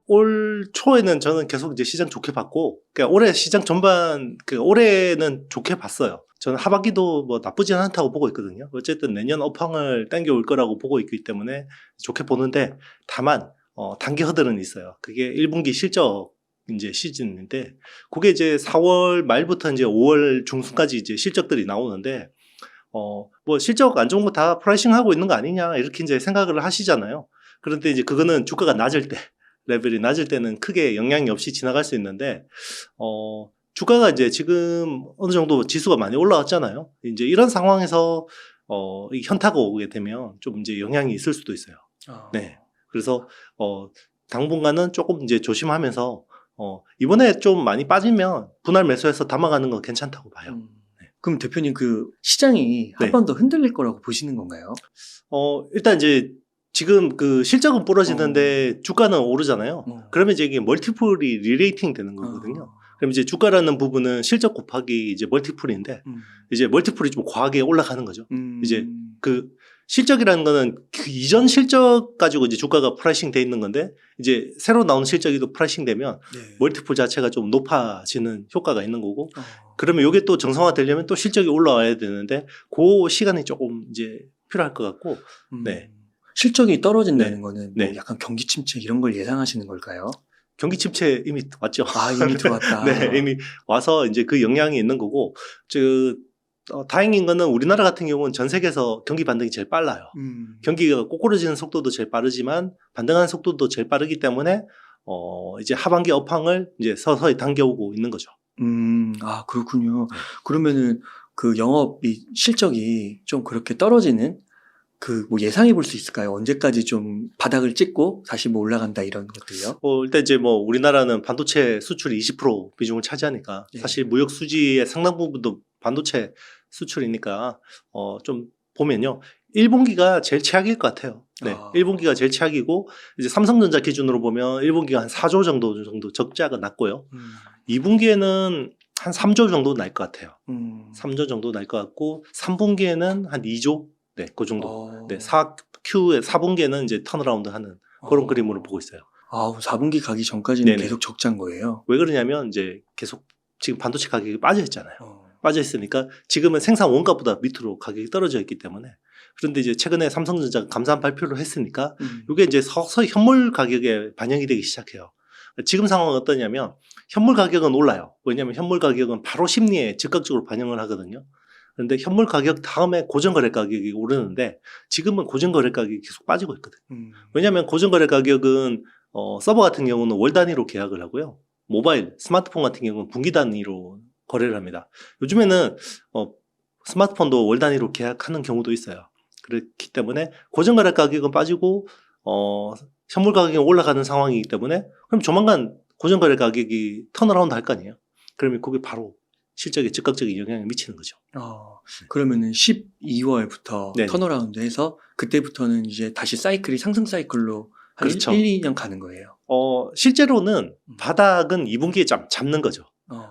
올 초에는 저는 계속 이제 시장 좋게 봤고, 그러니까 올해 시장 전반, 올해는 좋게 봤어요. 저는 하반기도 뭐 나쁘진 않다고 보고 있거든요. 어쨌든 내년 업황을 당겨올 거라고 보고 있기 때문에 좋게 보는데, 다만, 단기 허들은 있어요. 그게 1분기 실적 이제 시즌인데, 그게 이제 4월 말부터 이제 5월 중순까지 이제 실적들이 나오는데, 뭐 실적 안 좋은 거 다 프라이싱 하고 있는 거 아니냐, 이렇게 이제 생각을 하시잖아요. 그런데 이제 그거는 주가가 낮을 때, 레벨이 낮을 때는 크게 영향이 없이 지나갈 수 있는데, 주가가 이제 지금 어느 정도 지수가 많이 올라왔잖아요. 이제 이런 상황에서, 이 현타가 오게 되면 좀 이제 영향이 있을 수도 있어요. 네. 그래서, 당분간은 조금 이제 조심하면서, 이번에 좀 많이 빠지면 분할 매수해서 담아가는 건 괜찮다고 봐요. 그럼 대표님 그 시장이 한 네. 번 더 흔들릴 거라고 보시는 건가요? 일단 이제 지금 그 실적은 부러지는데 주가는 오르잖아요. 그러면 이제 이게 멀티플이 리레이팅 되는 거거든요. 그럼 이제 주가라는 부분은 실적 곱하기 이제 멀티플인데, 이제 멀티플이 좀 과하게 올라가는 거죠. 이제 그 실적이라는 거는 그 이전 실적 가지고 이제 주가가 프라이싱 돼 있는 건데, 이제 새로 나오는 실적이 또 프라이싱 되면 네. 멀티플 자체가 좀 높아지는 효과가 있는 거고, 그러면 이게 또 정상화 되려면 또 실적이 올라와야 되는데, 그 시간이 조금 이제 필요할 것 같고, 네. 실적이 떨어진다는 네. 거는 네. 뭐 약간 경기 침체 이런 걸 예상하시는 걸까요? 경기 침체 이미 왔죠. 아, 이미 들어왔다. 네, 이미 와서 이제 그 영향이 있는 거고, 다행인 거는 우리나라 같은 경우는 전 세계에서 경기 반등이 제일 빨라요. 경기가 꼬꾸라지는 속도도 제일 빠르지만 반등하는 속도도 제일 빠르기 때문에, 이제 하반기 업황을 이제 서서히 당겨오고 있는 거죠. 아, 그렇군요. 그러면은 그 영업이 실적이 좀 그렇게 떨어지는 그 뭐 예상해 볼 수 있을까요? 언제까지 좀 바닥을 찍고 다시 뭐 올라간다 이런 것들요? 일단 이제 뭐 우리나라는 반도체 수출이 20% 비중을 차지하니까, 네. 사실 무역 수지의 상당 부분도 반도체 수출이니까, 좀 보면요. 1분기가 제일 최악일 것 같아요. 네. 1분기가 제일 최악이고, 이제 삼성전자 기준으로 보면 1분기가 한 4조 정도 적자가 났고요. 2분기에는 한 3조 정도 날 것 같아요. 3조 정도 날 것 같고, 3분기에는 한 2조? 네, 그 정도. 네, 4분기에는 이제 턴어라운드 하는 그런 그림으로 보고 있어요. 4분기 가기 전까지는 네네. 계속 적자인 거예요? 왜 그러냐면 이제 계속 지금 반도체 가격이 빠져 있잖아요. 빠져 있으니까 지금은 생산 원가보다 밑으로 가격이 떨어져 있기 때문에. 그런데 이제 최근에 삼성전자가 감사한 발표를 했으니까 이게 이제 서서히 현물 가격에 반영이 되기 시작해요. 지금 상황은 어떠냐면 현물 가격은 올라요. 왜냐하면 현물 가격은 바로 심리에 즉각적으로 반영을 하거든요. 그런데 현물 가격 다음에 고정거래 가격이 오르는데, 지금은 고정거래 가격이 계속 빠지고 있거든요. 왜냐하면 고정거래 가격은 서버 같은 경우는 월 단위로 계약을 하고요. 모바일, 스마트폰 같은 경우는 분기 단위로 거래를 합니다. 요즘에는 스마트폰도 월 단위로 계약하는 경우도 있어요. 그렇기 때문에 고정거래 가격은 빠지고 현물 가격이 올라가는 상황이기 때문에, 그럼 조만간 고정거래 가격이 턴어라운드 할 거 아니에요. 그러면 그게 바로 실적에 즉각적인 영향을 미치는 거죠. 그러면은 12월부터 네네. 턴어라운드 해서 그때부터는 이제 다시 사이클이 상승 사이클로 한 그렇죠. 1, 2년 가는 거예요. 실제로는 바닥은 2분기에 잡는 거죠.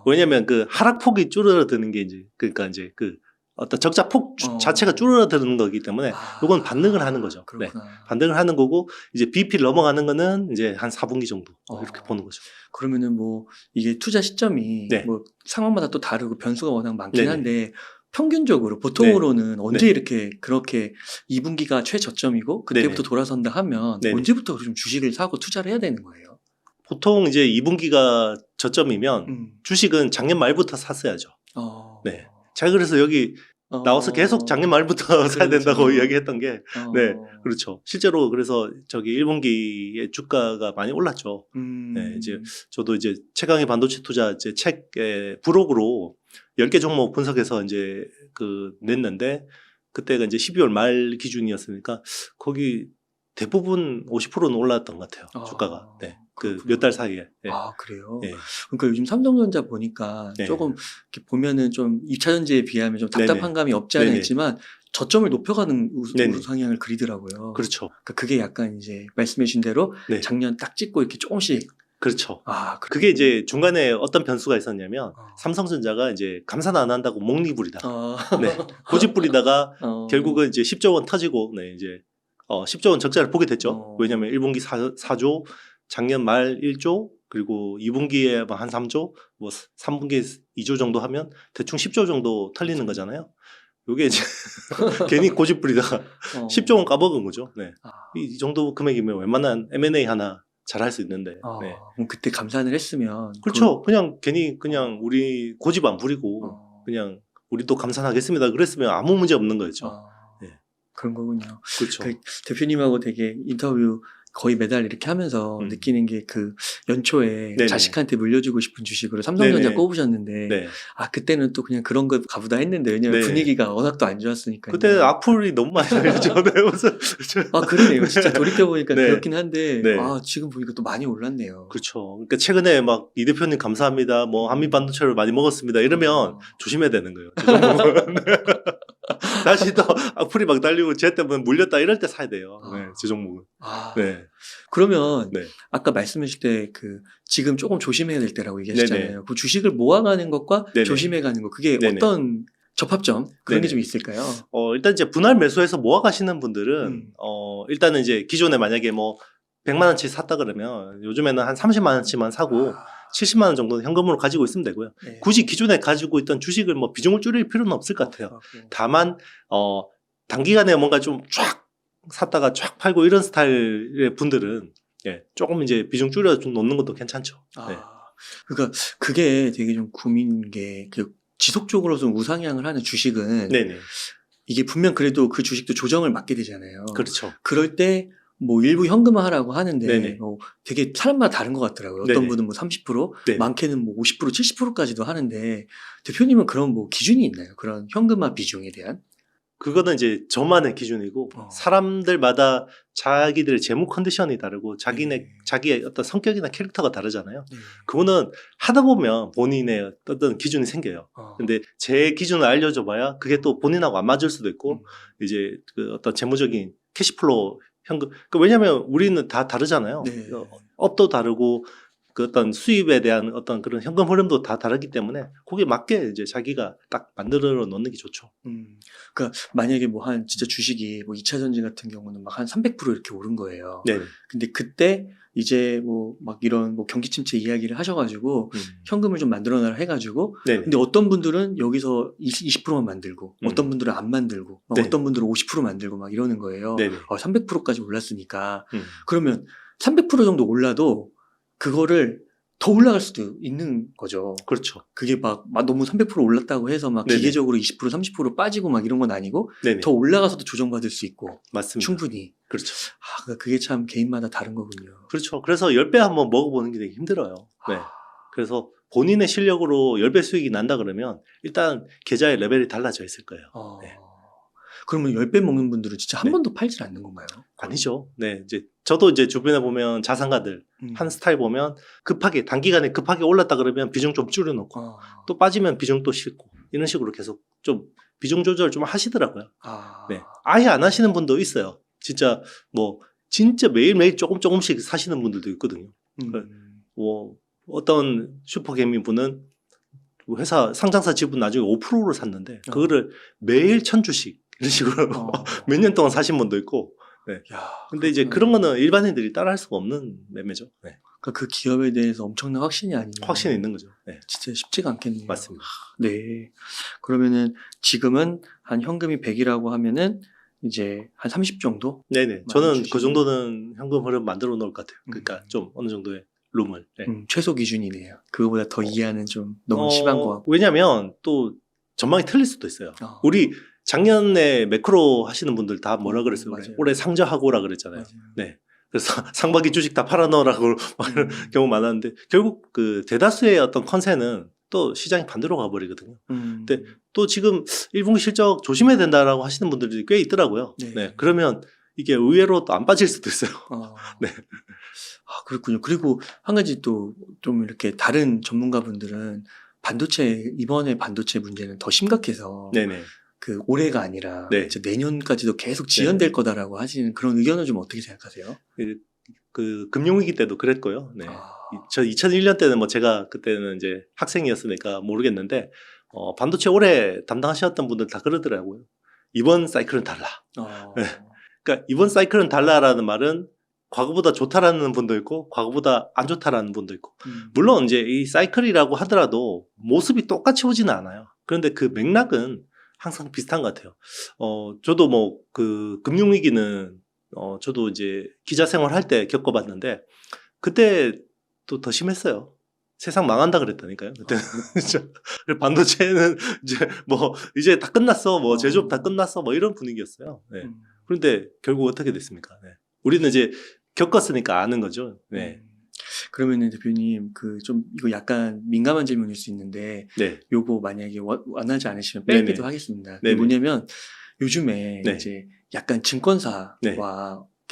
왜냐면 그 하락폭이 줄어드는 게 이제, 그러니까 이제 그 어떤 적자 폭 자체가 줄어드는 거기 때문에 이건 반등을 하는 거죠. 네. 반등을 하는 거고, 이제 BP를 넘어가는 거는 이제 한 4분기 정도 이렇게 보는 거죠. 그러면은 뭐 이게 투자 시점이 네. 뭐 상황마다 또 다르고 변수가 워낙 많긴 네네. 한데, 평균적으로 보통으로는 언제 네. 이렇게 그렇게 2분기가 최저점이고 그때부터 네네. 돌아선다 하면 네네. 언제부터 좀 주식을 사고 투자를 해야 되는 거예요? 보통 이제 2분기가 저점이면 주식은 작년 말부터 샀어야죠. 네. 자, 그래서 여기 나와서 계속 작년 말부터 사야 된다고 이야기했던 게, 네, 그렇죠. 실제로 그래서 저기 1분기에 주가가 많이 올랐죠. 네, 이제 저도 이제 최강의 반도체 투자 이제 책에 부록으로 10개 종목 분석해서 이제 냈는데, 그때가 이제 12월 말 기준이었으니까 거기 대부분 50%는 올랐던 것 같아요. 주가가. 네. 몇 달 사이에. 네. 그래요? 네. 그러니까 요즘 삼성전자 보니까 네. 조금 이렇게 보면은 좀 2차전지에 비하면 좀 답답한 감이 없지 않아 네네. 있지만 저점을 높여가는 네네. 우상향을 그리더라고요. 그렇죠. 그러니까 그게 약간 이제 말씀해 주신 대로 네. 작년 딱 찍고 이렇게 조금씩. 그렇죠. 그게 이제 중간에 어떤 변수가 있었냐면, 삼성전자가 이제 감산 안 한다고 목리부리다. 네. 고집 부리다가 결국은 이제 10조 원 터지고, 네, 이제 10조 원 적자를 보게 됐죠. 왜냐면 1분기 4조, 작년 말 1조, 그리고 2분기에 한 3조, 뭐 3분기에 2조 정도 하면 대충 10조 정도 털리는 거잖아요. 요게 이제 괜히 고집 부리다가 10조 원 까먹은 거죠. 네. 이 정도 금액이면 웬만한 M&A 하나 잘 할 수 있는데. 네. 그럼 그때 감산을 했으면 그렇죠. 그냥 괜히 그냥 우리 고집 안 부리고 그냥 우리도 감산하겠습니다. 그랬으면 아무 문제 없는 거였죠. 네. 그런 거군요. 그렇죠. 그 대표님하고 되게 인터뷰 거의 매달 이렇게 하면서 느끼는 게 그 연초에 네네. 자식한테 물려주고 싶은 주식으로 삼성전자 네네. 꼽으셨는데 네. 그때는 또 그냥 그런 거 가보다 했는데 왜냐면 네. 분위기가 워낙 또 안 좋았으니까. 그때 악플이 너무 많이 달렸죠. 네. 무슨 그러네요. 진짜 돌이켜보니까 네. 그렇긴 한데 네. 지금 보니까 또 많이 올랐네요. 그렇죠. 그러니까 최근에 막 이 대표님 감사합니다. 뭐 한미 반도체를 많이 먹었습니다. 이러면 조심해야 되는 거예요. 저 종목은. 다시 또 악플이 막 달리고 쟤 때문에 물렸다 이럴 때 사야 돼요. 네, 제 종목은. 네. 그러면 네. 아까 말씀하실 때 그 지금 조금 조심해야 될 때라고 얘기하셨잖아요. 네네. 그 주식을 모아가는 것과 네네. 조심해가는 것 그게 네네. 어떤 접합점 그런 게 네네. 좀 있을까요? 일단 이제 분할 매수해서 모아가시는 분들은 일단은 이제 기존에 만약에 뭐 100만 원치 샀다 그러면 요즘에는 한 30만 원치만 사고 70만 원 정도는 현금으로 가지고 있으면 되고요. 네. 굳이 기존에 가지고 있던 주식을 뭐 비중을 줄일 필요는 없을 것 같아요. 다만 단기간에 뭔가 좀 쫙 샀다가 쫙 팔고 이런 스타일의 분들은 조금 이제 비중 줄여 좀 놓는 것도 괜찮죠. 네. 그러니까 그게 되게 좀 고민인 게 그 지속적으로 좀 우상향을 하는 주식은 네네. 이게 분명 그래도 그 주식도 조정을 맞게 되잖아요. 그렇죠. 그럴 때 뭐 일부 현금화하라고 하는데 네네. 되게 사람마다 다른 것 같더라고요. 어떤 네네. 분은 뭐 30%, 네네. 많게는 뭐 50%, 70%까지도 하는데 대표님은 그런 뭐 기준이 있나요? 그런 현금화 비중에 대한? 그거는 이제 저만의 기준이고 사람들마다 자기들의 재무 컨디션이 다르고 자기의 어떤 성격이나 캐릭터가 다르잖아요. 그거는 하다 보면 본인의 어떤 기준이 생겨요. 근데 제 기준을 알려줘 봐야 그게 또 본인하고 안 맞을 수도 있고 이제 그 어떤 재무적인 캐시플로우 현금 왜냐하면 우리는 다 다르잖아요. 네. 업도 다르고 그 어떤 수입에 대한 어떤 그런 현금 흐름도 다 다르기 때문에 거기에 맞게 이제 자기가 딱 만들어 놓는 게 좋죠. 그러니까 만약에 뭐 한 진짜 주식이 뭐 2차 전지 같은 경우는 막 한 300% 이렇게 오른 거예요. 네. 근데 그때 이제 뭐 막 이런 뭐 경기 침체 이야기를 하셔가지고 현금을 좀 만들어놔라 해가지고 네. 근데 어떤 분들은 여기서 20%만 만들고 어떤 분들은 안 만들고 막 네. 어떤 분들은 50% 만들고 막 이러는 거예요. 네. 300%까지 올랐으니까 그러면 300% 정도 올라도 그거를 더 올라갈 수도 있는 거죠. 그렇죠. 그게 막 너무 300% 올랐다고 해서 막 네네. 기계적으로 20% 30% 빠지고 막 이런 건 아니고 네네. 더 올라가서도 조정받을 수 있고 맞습니다. 충분히. 그렇죠. 그러니까 그게 참 개인마다 다른 거군요. 그렇죠. 그래서 10배 한번 먹어보는 게 되게 힘들어요. 네. 그래서 본인의 실력으로 10배 수익이 난다 그러면 일단 계좌의 레벨이 달라져 있을 거예요. 네. 그러면 10배 먹는 분들은 진짜 한 네. 번도 팔질 않는 건가요? 아니죠. 네. 이제 저도 이제 주변에 보면 자산가들 한 스타일 보면 단기간에 급하게 올랐다 그러면 비중 좀 줄여놓고 또 빠지면 비중 또 싣고 이런 식으로 계속 좀 비중 조절 좀 하시더라고요. 네. 아예 안 하시는 분도 있어요. 진짜 매일매일 조금씩 사시는 분들도 있거든요. 뭐 어떤 슈퍼개미 분은 회사 상장사 지분 나중에 5%를 샀는데 그거를 매일 1000주씩 이런 식으로 몇 년 동안 사신 분도 있고. 네. 근데 이제 그런 거는 일반인들이 따라할 수가 없는 매매죠. 네. 그러니까 그 기업에 대해서 엄청난 확신이 아니면 확신이 있는 거죠. 네. 진짜 쉽지가 않겠네요. 맞습니다. 네. 그러면은 지금은 한 현금이 100이라고 하면은 이제 한 30 정도? 네네. 저는 그 정도는 현금 흐름 만들어 놓을 것 같아요. 그러니까 좀 어느 정도의 룸을. 네. 최소 기준이네요. 그거보다 더 이해하는 좀 너무 심한 거 같고. 왜냐면 또 전망이 틀릴 수도 있어요. 우리 작년에 매크로 하시는 분들 다 뭐라 그랬어요? 올해 상저하고라 그랬잖아요. 맞아요. 네. 그래서 상반기 주식 다 팔아넣으라고 막 이런 경우 많았는데 결국 그 대다수의 어떤 컨센은 또 시장이 반대로 가버리거든요. 근데 또 지금 1분기 실적 조심해야 된다라고 하시는 분들이 꽤 있더라고요. 네. 네. 그러면 이게 의외로 또 안 빠질 수도 있어요. 네. 그렇군요. 그리고 한 가지 또 좀 이렇게 다른 전문가분들은 이번에 반도체 문제는 더 심각해서 네네. 그 올해가 아니라 네. 내년까지도 계속 지연될 거다라고 하시는 그런 의견은 좀 어떻게 생각하세요? 그 금융위기 때도 그랬고요. 네. 저 2001년 때는 뭐 제가 그때는 이제 학생이었으니까 모르겠는데 반도체 오래 담당하셨던 분들 다 그러더라고요. 이번 사이클은 달라. 네. 그러니까 이번 사이클은 달라라는 말은 과거보다 좋다라는 분도 있고 과거보다 안 좋다라는 분도 있고 물론 이제 이 사이클이라고 하더라도 모습이 똑같이 오지는 않아요. 그런데 그 맥락은 항상 비슷한 것 같아요. 저도 뭐 그 금융위기는 저도 이제 기자 생활할 때 겪어봤는데 그때 또 더 심했어요. 세상 망한다 그랬다니까요. 그때는 반도체는 이제 다 끝났어, 뭐 제조업 다 끝났어, 뭐 이런 분위기였어요. 네. 그런데 결국 어떻게 됐습니까? 네. 우리는 이제 겪었으니까 아는 거죠. 네. 그러면은 대표님 그 좀 이거 약간 민감한 질문일 수 있는데 네. 요거 만약에 원하지 않으시면 네네. 빼기도 하겠습니다. 네네. 뭐냐면 요즘에 네. 이제 약간 증권사와 네.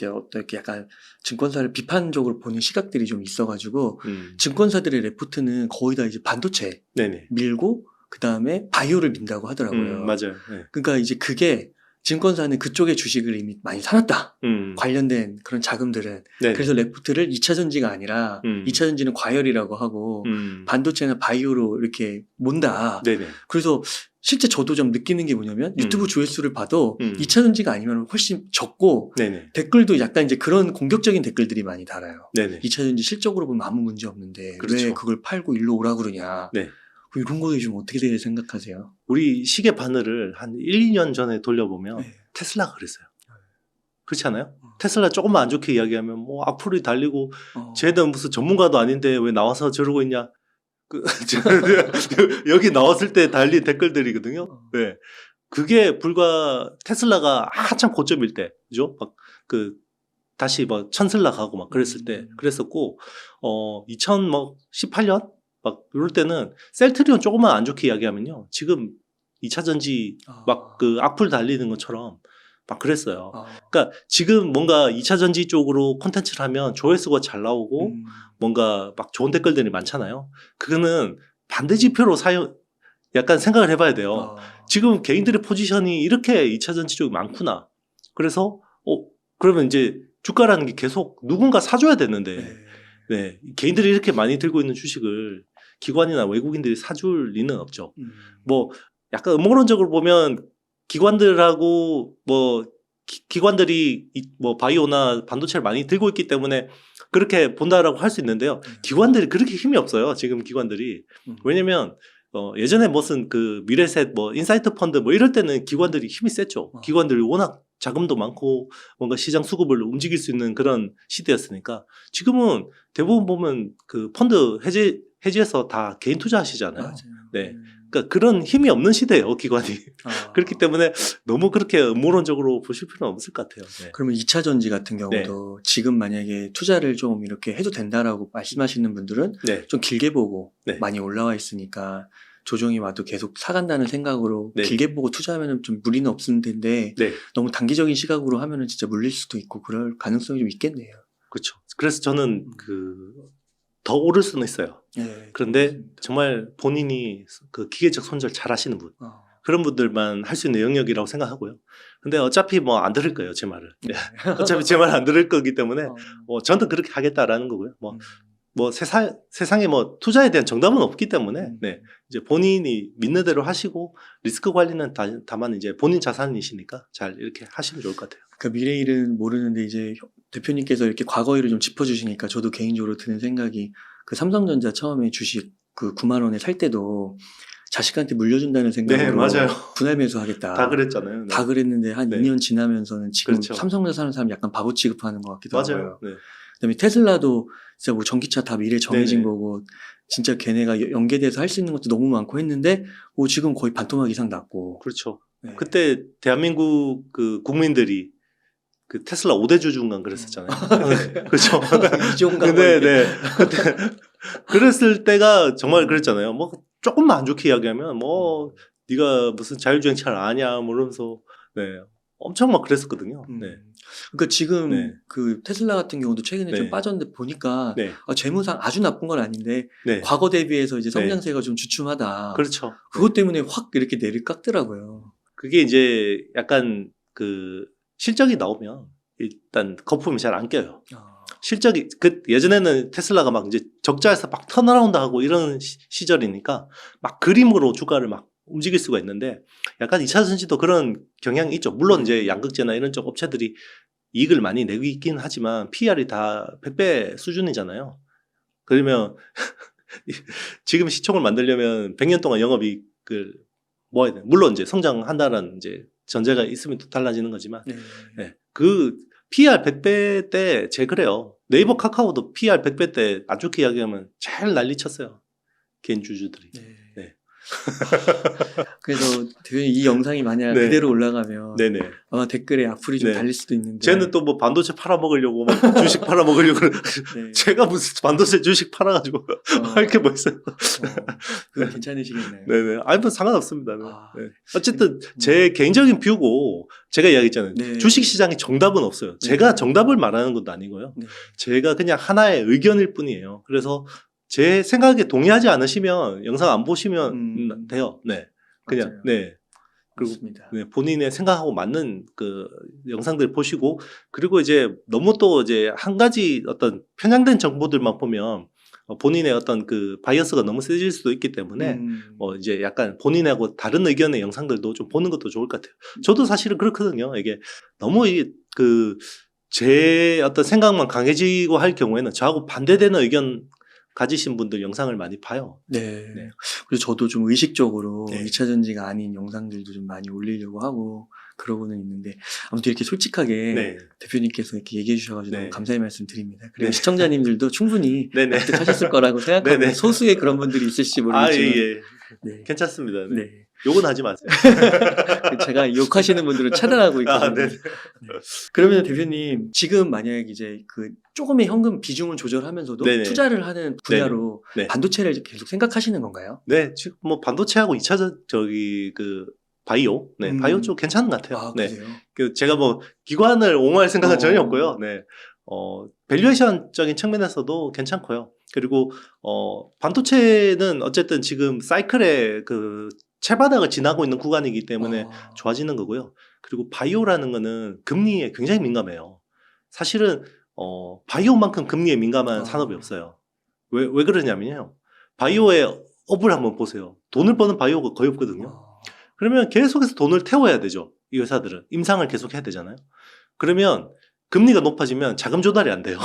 이렇게 약간 증권사를 비판적으로 보는 시각들이 좀 있어가지고 음. 증권사들의 레포트는 거의 다 이제 반도체 네네. 밀고 그 다음에 바이오를 민다고 하더라고요. 맞아요. 네. 그러니까 이제 그게 증권사는 그쪽의 주식을 이미 많이 사놨다. 관련된 그런 자금들은. 네. 그래서 레포트를 2차 전지가 아니라 2차 전지는 과열이라고 하고 반도체나 바이오로 이렇게 몬다. 네네. 그래서 실제 저도 좀 느끼는 게 뭐냐면 유튜브 조회수를 봐도 2차 전지가 아니면 훨씬 적고 네네. 댓글도 약간 이제 그런 공격적인 댓글들이 많이 달아요. 네네. 2차 전지 실적으로 보면 아무 문제 없는데 그렇죠. 왜 그걸 팔고 일로 오라 그러냐. 네. 이런 거에 좀 어떻게 생각하세요? 우리 시계 바늘을 한 1, 2년 전에 돌려보면 네. 테슬라가 그랬어요. 그렇지 않아요? 테슬라 조금만 안 좋게 이야기하면 뭐 악플이 달리고 쟤는 무슨 전문가도 아닌데 왜 나와서 저러고 있냐. 여기 나왔을 때 달린 댓글들이거든요. 네. 그게 불과 테슬라가 한참 고점일 때, 그죠? 다시 천슬라 가고 막 그랬을 때 그랬었고, 2018년? 막 이럴 때는 셀트리온 조금만 안 좋게 이야기하면요. 지금 2차 전지 악플 달리는 것처럼 막 그랬어요. 그러니까 지금 뭔가 2차 전지 쪽으로 콘텐츠를 하면 조회수가 잘 나오고 뭔가 막 좋은 댓글들이 많잖아요. 그거는 반대 지표로 약간 생각을 해봐야 돼요. 지금 개인들의 포지션이 이렇게 2차 전지 쪽이 많구나. 그래서 그러면 이제 주가라는 게 계속 누군가 사줘야 되는데 네. 개인들이 이렇게 많이 들고 있는 주식을 기관이나 외국인들이 사줄 리는 없죠. 뭐 약간 음모론적으로 보면 기관들하고 기관들이 바이오나 반도체를 많이 들고 있기 때문에 그렇게 본다라고 할 수 있는데요. 기관들이 그렇게 힘이 없어요. 지금 기관들이. 왜냐면 예전에 무슨 미래셋 인사이트 펀드 이럴 때는 기관들이 힘이 셌죠. 기관들이 워낙 자금도 많고 뭔가 시장 수급을 움직일 수 있는 그런 시대였으니까 지금은 대부분 보면 펀드 해지해서 다 개인 투자하시잖아요. 맞아요. 네. 그러니까 그런 힘이 없는 시대예요, 기관이. 그렇기 때문에 너무 그렇게 음모론적으로 보실 필요는 없을 것 같아요. 네. 그러면 2차 전지 같은 경우도 지금 만약에 투자를 좀 이렇게 해도 된다라고 말씀하시는 분들은 좀 길게 보고 많이 올라와 있으니까 조정이 와도 계속 사간다는 생각으로 길게 보고 투자하면 좀 무리는 없을 텐데 너무 단기적인 시각으로 하면은 진짜 물릴 수도 있고 그럴 가능성이 좀 있겠네요. 그렇죠. 그래서 저는 더 오를 수는 있어요. 그런데 그렇습니다. 정말 본인이 기계적 손절 잘 하시는 분 그런 분들만 할 수 있는 영역이라고 생각하고요. 근데 어차피 안 들을 거예요, 제 말을. 어차피 제 말 안 들을 거기 때문에 저는 그렇게 하겠다라는 거고요. 세상에 투자에 대한 정답은 없기 때문에 이제 본인이 믿는 대로 하시고 리스크 관리는 다만 이제 본인 자산이시니까 잘 이렇게 하시면 좋을 것 같아요. 그러니까 미래 일은 모르는데 이제 대표님께서 이렇게 과거 일을 좀 짚어주시니까 저도 개인적으로 드는 생각이 삼성전자 처음에 주식 9만 원에 살 때도 자식한테 물려준다는 생각으로 맞아요. 분할 매수하겠다. 다 그랬잖아요. 다 그랬는데 한 2년 지나면서는 지금 그렇죠. 삼성전자 사는 사람 약간 바보 취급하는 것 같기도 하고요. 맞아요. 그다음에 테슬라도 진짜 전기차 다 미래 정해진 네네. 거고 진짜 걔네가 연계돼서 할 수 있는 것도 너무 많고 했는데 지금 거의 반토막 이상 났고. 그렇죠. 그때 대한민국 국민들이 테슬라 5대주 중간 그랬었잖아요. 그렇죠. 네. 그때 그랬을 때가 정말 그랬잖아요. 조금만 안 좋게 이야기하면 네가 무슨 자율주행차를 아냐 이러면서 엄청 막 그랬었거든요. 그러니까 지금 테슬라 같은 경우도 최근에 좀 빠졌는데 보니까 재무상 아주 나쁜 건 아닌데 과거 대비해서 이제 성장세가 좀 주춤하다. 그렇죠. 그것 때문에 확 이렇게 내리 깎더라고요. 그게 이제 약간 실적이 나오면 일단 거품이 잘 안 껴요. 실적이 예전에는 테슬라가 막 이제 적자에서 막 턴어라운드 하고 이런 시절이니까 막 그림으로 주가를 막 움직일 수가 있는데 약간 2차 전지도 그런 경향이 있죠. 물론 이제 양극재나 이런 쪽 업체들이 이익을 많이 내고 있긴 하지만 PER이 다 100배 수준이잖아요. 그러면 지금 시총을 만들려면 100년 동안 영업이익을 모아야 돼. 물론 이제 성장한다라는 이제 전제가 있으면 또 달라지는 거지만, 네. 네. 그 PER 100배 때 제일 그래요. 네이버 카카오도 PER 100배 때 안 좋게 이야기하면 제일 난리 쳤어요. 개인 주주들이. 네. 네. 그래서 대표님 이 영상이 만약 네. 그대로 올라가면 네네. 아마 댓글에 악플이 좀 네. 달릴 수도 있는데. 쟤는 또 뭐 반도체 팔아먹으려고 막 주식 팔아먹으려고 네. 제가 무슨 반도체 주식 팔아가지고 할 게 뭐 있어요. 그거 괜찮으시겠네요. 네네. 아니 뭐 상관없습니다. 네. 아, 네. 어쨌든 제 개인적인 뷰고 제가 이야기했잖아요. 네. 주식 시장에 정답은 없어요. 제가 네. 정답을 말하는 것도 아니고요. 네. 제가 그냥 하나의 의견일 뿐이에요. 그래서 제 생각에 동의하지 않으시면 영상 안 보시면 돼요. 네. 그냥 맞아요. 네. 그리고 맞습니다. 네, 본인의 생각하고 맞는 그 영상들 보시고, 그리고 이제 너무 또 이제 한 가지 어떤 편향된 정보들만 보면 본인의 어떤 그 바이어스가 너무 세질 수도 있기 때문에 이제 약간 본인하고 다른 의견의 영상들도 좀 보는 것도 좋을 것 같아요. 저도 사실은 그렇거든요. 이게 너무 제 어떤 생각만 강해지고 할 경우에는 저하고 반대되는 의견 가지신 분들 영상을 많이 봐요. 네. 네. 그래서 저도 좀 의식적으로 네. 2차 전지가 아닌 영상들도 좀 많이 올리려고 하고 그러고는 있는데 아무튼 이렇게 솔직하게 네. 대표님께서 이렇게 얘기해 주셔가지고 네. 너무 감사의 말씀 드립니다. 그리고 네. 시청자님들도 충분히 네네. 납득하셨을 거라고 생각합니다. 네네. 소수의 그런 분들이 있을지 모르겠지만 예. 네. 괜찮습니다. 네. 네. 욕은 하지 마세요. 제가 욕하시는 분들은 차단하고 있거든요. 네. 네. 그러면 대표님 지금 만약 이제 그 조금의 현금 비중을 조절하면서도 네네. 투자를 하는 분야로 네. 반도체를 계속 생각하시는 건가요? 네, 지금 뭐 반도체하고 2차 바이오, 네, 바이오 쪽 괜찮은 것 같아요. 아, 네, 그래요? 제가 뭐 기관을 옹호할 생각은 전혀 어. 없고요. 네, 밸류에이션적인 측면에서도 괜찮고요. 그리고 반도체는 어쨌든 지금 사이클의 그 채바닥을 지나고 있는 구간이기 때문에 좋아지는 거고요. 그리고 바이오라는 거는 금리에 굉장히 민감해요. 사실은 바이오만큼 금리에 민감한 산업이 없어요. 왜 그러냐면요. 바이오의 업을 한번 보세요. 돈을 버는 바이오가 거의 없거든요. 그러면 계속해서 돈을 태워야 되죠. 이 회사들은. 임상을 계속 해야 되잖아요. 그러면 금리가 높아지면 자금 조달이 안 돼요.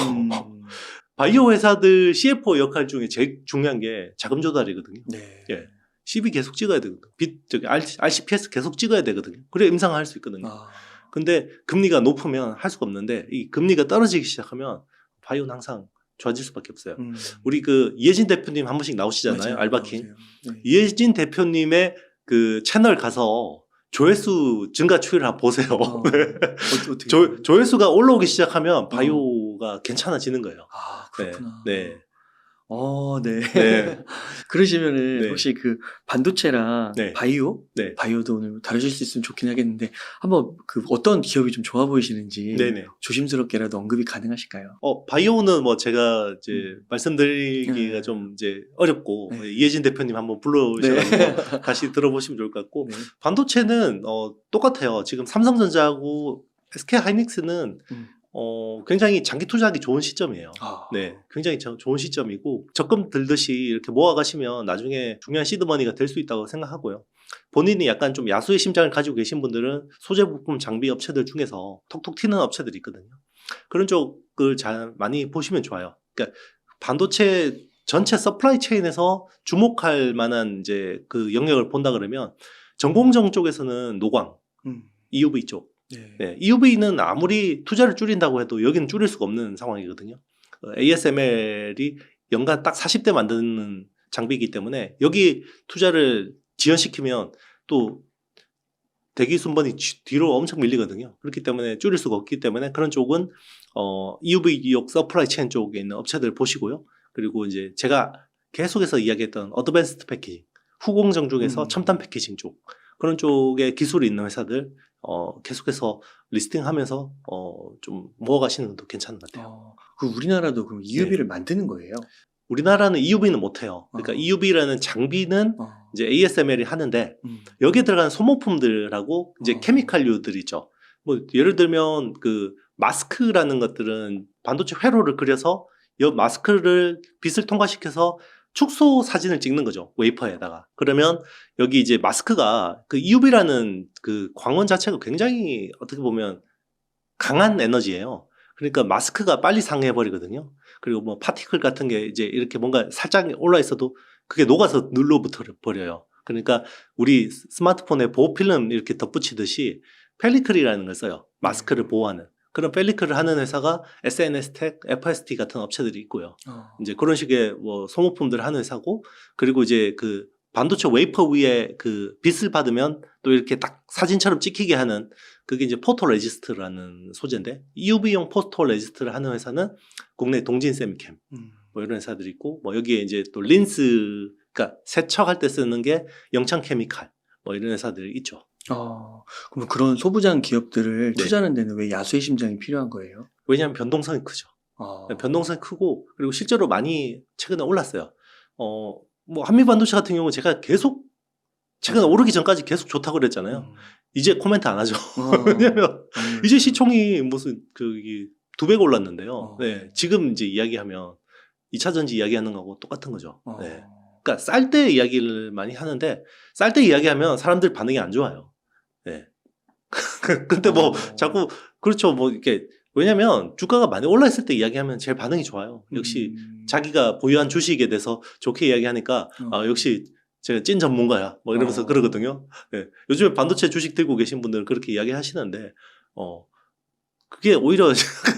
바이오 회사들 CFO 역할 중에 제일 중요한 게 자금 조달이거든요. 네. 예. CB 계속 찍어야 되거든요. RCPS 계속 찍어야 되거든요. 그래야 임상을 할 수 있거든요. 근데 금리가 높으면 할 수가 없는데 이 금리가 떨어지기 시작하면 바이오는 항상 좋아질 수밖에 없어요. 우리 그 이혜진 대표님 한 번씩 나오시잖아요. 맞아요. 알바킨. 네. 이혜진 대표님의 그 채널 가서 조회수 증가 추이를 한번 보세요. 어떻게 조회수가 올라오기 시작하면 바이오가 괜찮아지는 거예요. 아, 그렇구나. 네. 네. 네. 그러시면은 네. 혹시 그 반도체랑 네. 바이오? 네. 바이오도 오늘 다루실 수 있으면 좋긴 하겠는데 한번 그 어떤 기업이 좀 좋아 보이시는지 네네. 조심스럽게라도 언급이 가능하실까요? 바이오는 뭐 제가 이제 말씀드리기가 좀 이제 어렵고 네. 이혜진 대표님 한번 불러오셔가지고 다시 들어보시면 좋을 것 같고 네. 반도체는 똑같아요. 지금 삼성전자하고 SK 하이닉스는 굉장히 장기 투자하기 좋은 시점이에요. 네, 굉장히 좋은 시점이고 적금 들듯이 이렇게 모아가시면 나중에 중요한 시드머니가 될 수 있다고 생각하고요. 본인이 약간 좀 야수의 심장을 가지고 계신 분들은 소재 부품 장비 업체들 중에서 톡톡 튀는 업체들이 있거든요. 그런 쪽을 잘 많이 보시면 좋아요. 그러니까 반도체 전체 서플라이 체인에서 주목할 만한 이제 그 영역을 본다 그러면 전공정 쪽에서는 노광, EUV 쪽. 네, EUV는 아무리 투자를 줄인다고 해도 여기는 줄일 수가 없는 상황이거든요. ASML이 연간 딱 40대 만드는 장비이기 때문에 여기 투자를 지연시키면 또 대기 순번이 뒤로 엄청 밀리거든요. 그렇기 때문에 줄일 수가 없기 때문에 그런 쪽은 EUV용 서플라이 체인 쪽에 있는 업체들 보시고요. 그리고 이제 제가 계속해서 이야기했던 어드밴스드 패키징, 후공정 중에서 첨단 패키징 쪽, 그런 쪽에 기술이 있는 회사들 계속해서 리스팅하면서 좀 모아가시는 것도 괜찮은 것 같아요. 그 우리나라도 그럼 EUV를 만드는 거예요? 우리나라는 EUV는 못해요. 그러니까 EUV라는 장비는 이제 ASML이 하는데 여기에 들어가는 소모품들하고 이제 케미칼류들 있죠. 뭐 예를 들면 그 마스크라는 것들은 반도체 회로를 그려서 이 마스크를 빛을 통과시켜서 축소 사진을 찍는 거죠. 웨이퍼에다가. 그러면 여기 이제 마스크가 그 EUV라는 그 광원 자체가 굉장히 어떻게 보면 강한 에너지예요. 그러니까 마스크가 빨리 상해버리거든요. 그리고 뭐 파티클 같은 게 이제 이렇게 뭔가 살짝 올라 있어도 그게 녹아서 눌러붙어 버려요. 그러니까 우리 스마트폰에 보호필름 이렇게 덧붙이듯이 펠리클이라는 걸 써요. 마스크를 보호하는. 그런 펠리클을 하는 회사가 SNS텍, FST 같은 업체들이 있고요. 이제 그런 식의 뭐 소모품들을 하는 회사고, 그리고 이제 그 반도체 웨이퍼 위에 그 빛을 받으면 또 이렇게 딱 사진처럼 찍히게 하는 그게 이제 포토레지스트라는 소재인데, UV용 포토레지스트를 하는 회사는 국내 동진 세미캠 뭐 이런 회사들이 있고, 뭐 여기에 이제 또 린스, 그러니까 세척할 때 쓰는 게 영창 케미칼 뭐 이런 회사들이 있죠. 그럼 그런 소부장 기업들을 네. 투자하는 데는 왜 야수의 심장이 필요한 거예요? 왜냐하면 변동성이 크죠. 변동성이 크고, 그리고 실제로 많이 최근에 올랐어요. 뭐 한미반도체 같은 경우는 제가 계속 최근에 오르기 전까지 계속 좋다고 그랬잖아요. 이제 코멘트 안 하죠. 왜냐면 이제 시총이 무슨 그 2배 올랐는데요. 네, 지금 이제 이야기하면 2차 전지 이야기하는 거하고 똑같은 거죠. 네. 그러니까 쌀 때 이야기를 많이 하는데, 쌀 때 이야기하면 사람들 반응이 안 좋아요. 네. 근데 뭐 자꾸 그렇죠. 뭐 이렇게, 왜냐면 주가가 많이 올라 있을 때 이야기하면 제일 반응이 좋아요. 역시 자기가 보유한 주식에 대해서 좋게 이야기하니까 역시 제가 찐 전문가야 뭐 이러면서 그러거든요. 네. 요즘에 반도체 주식 들고 계신 분들은 그렇게 이야기하시는데 그게 오히려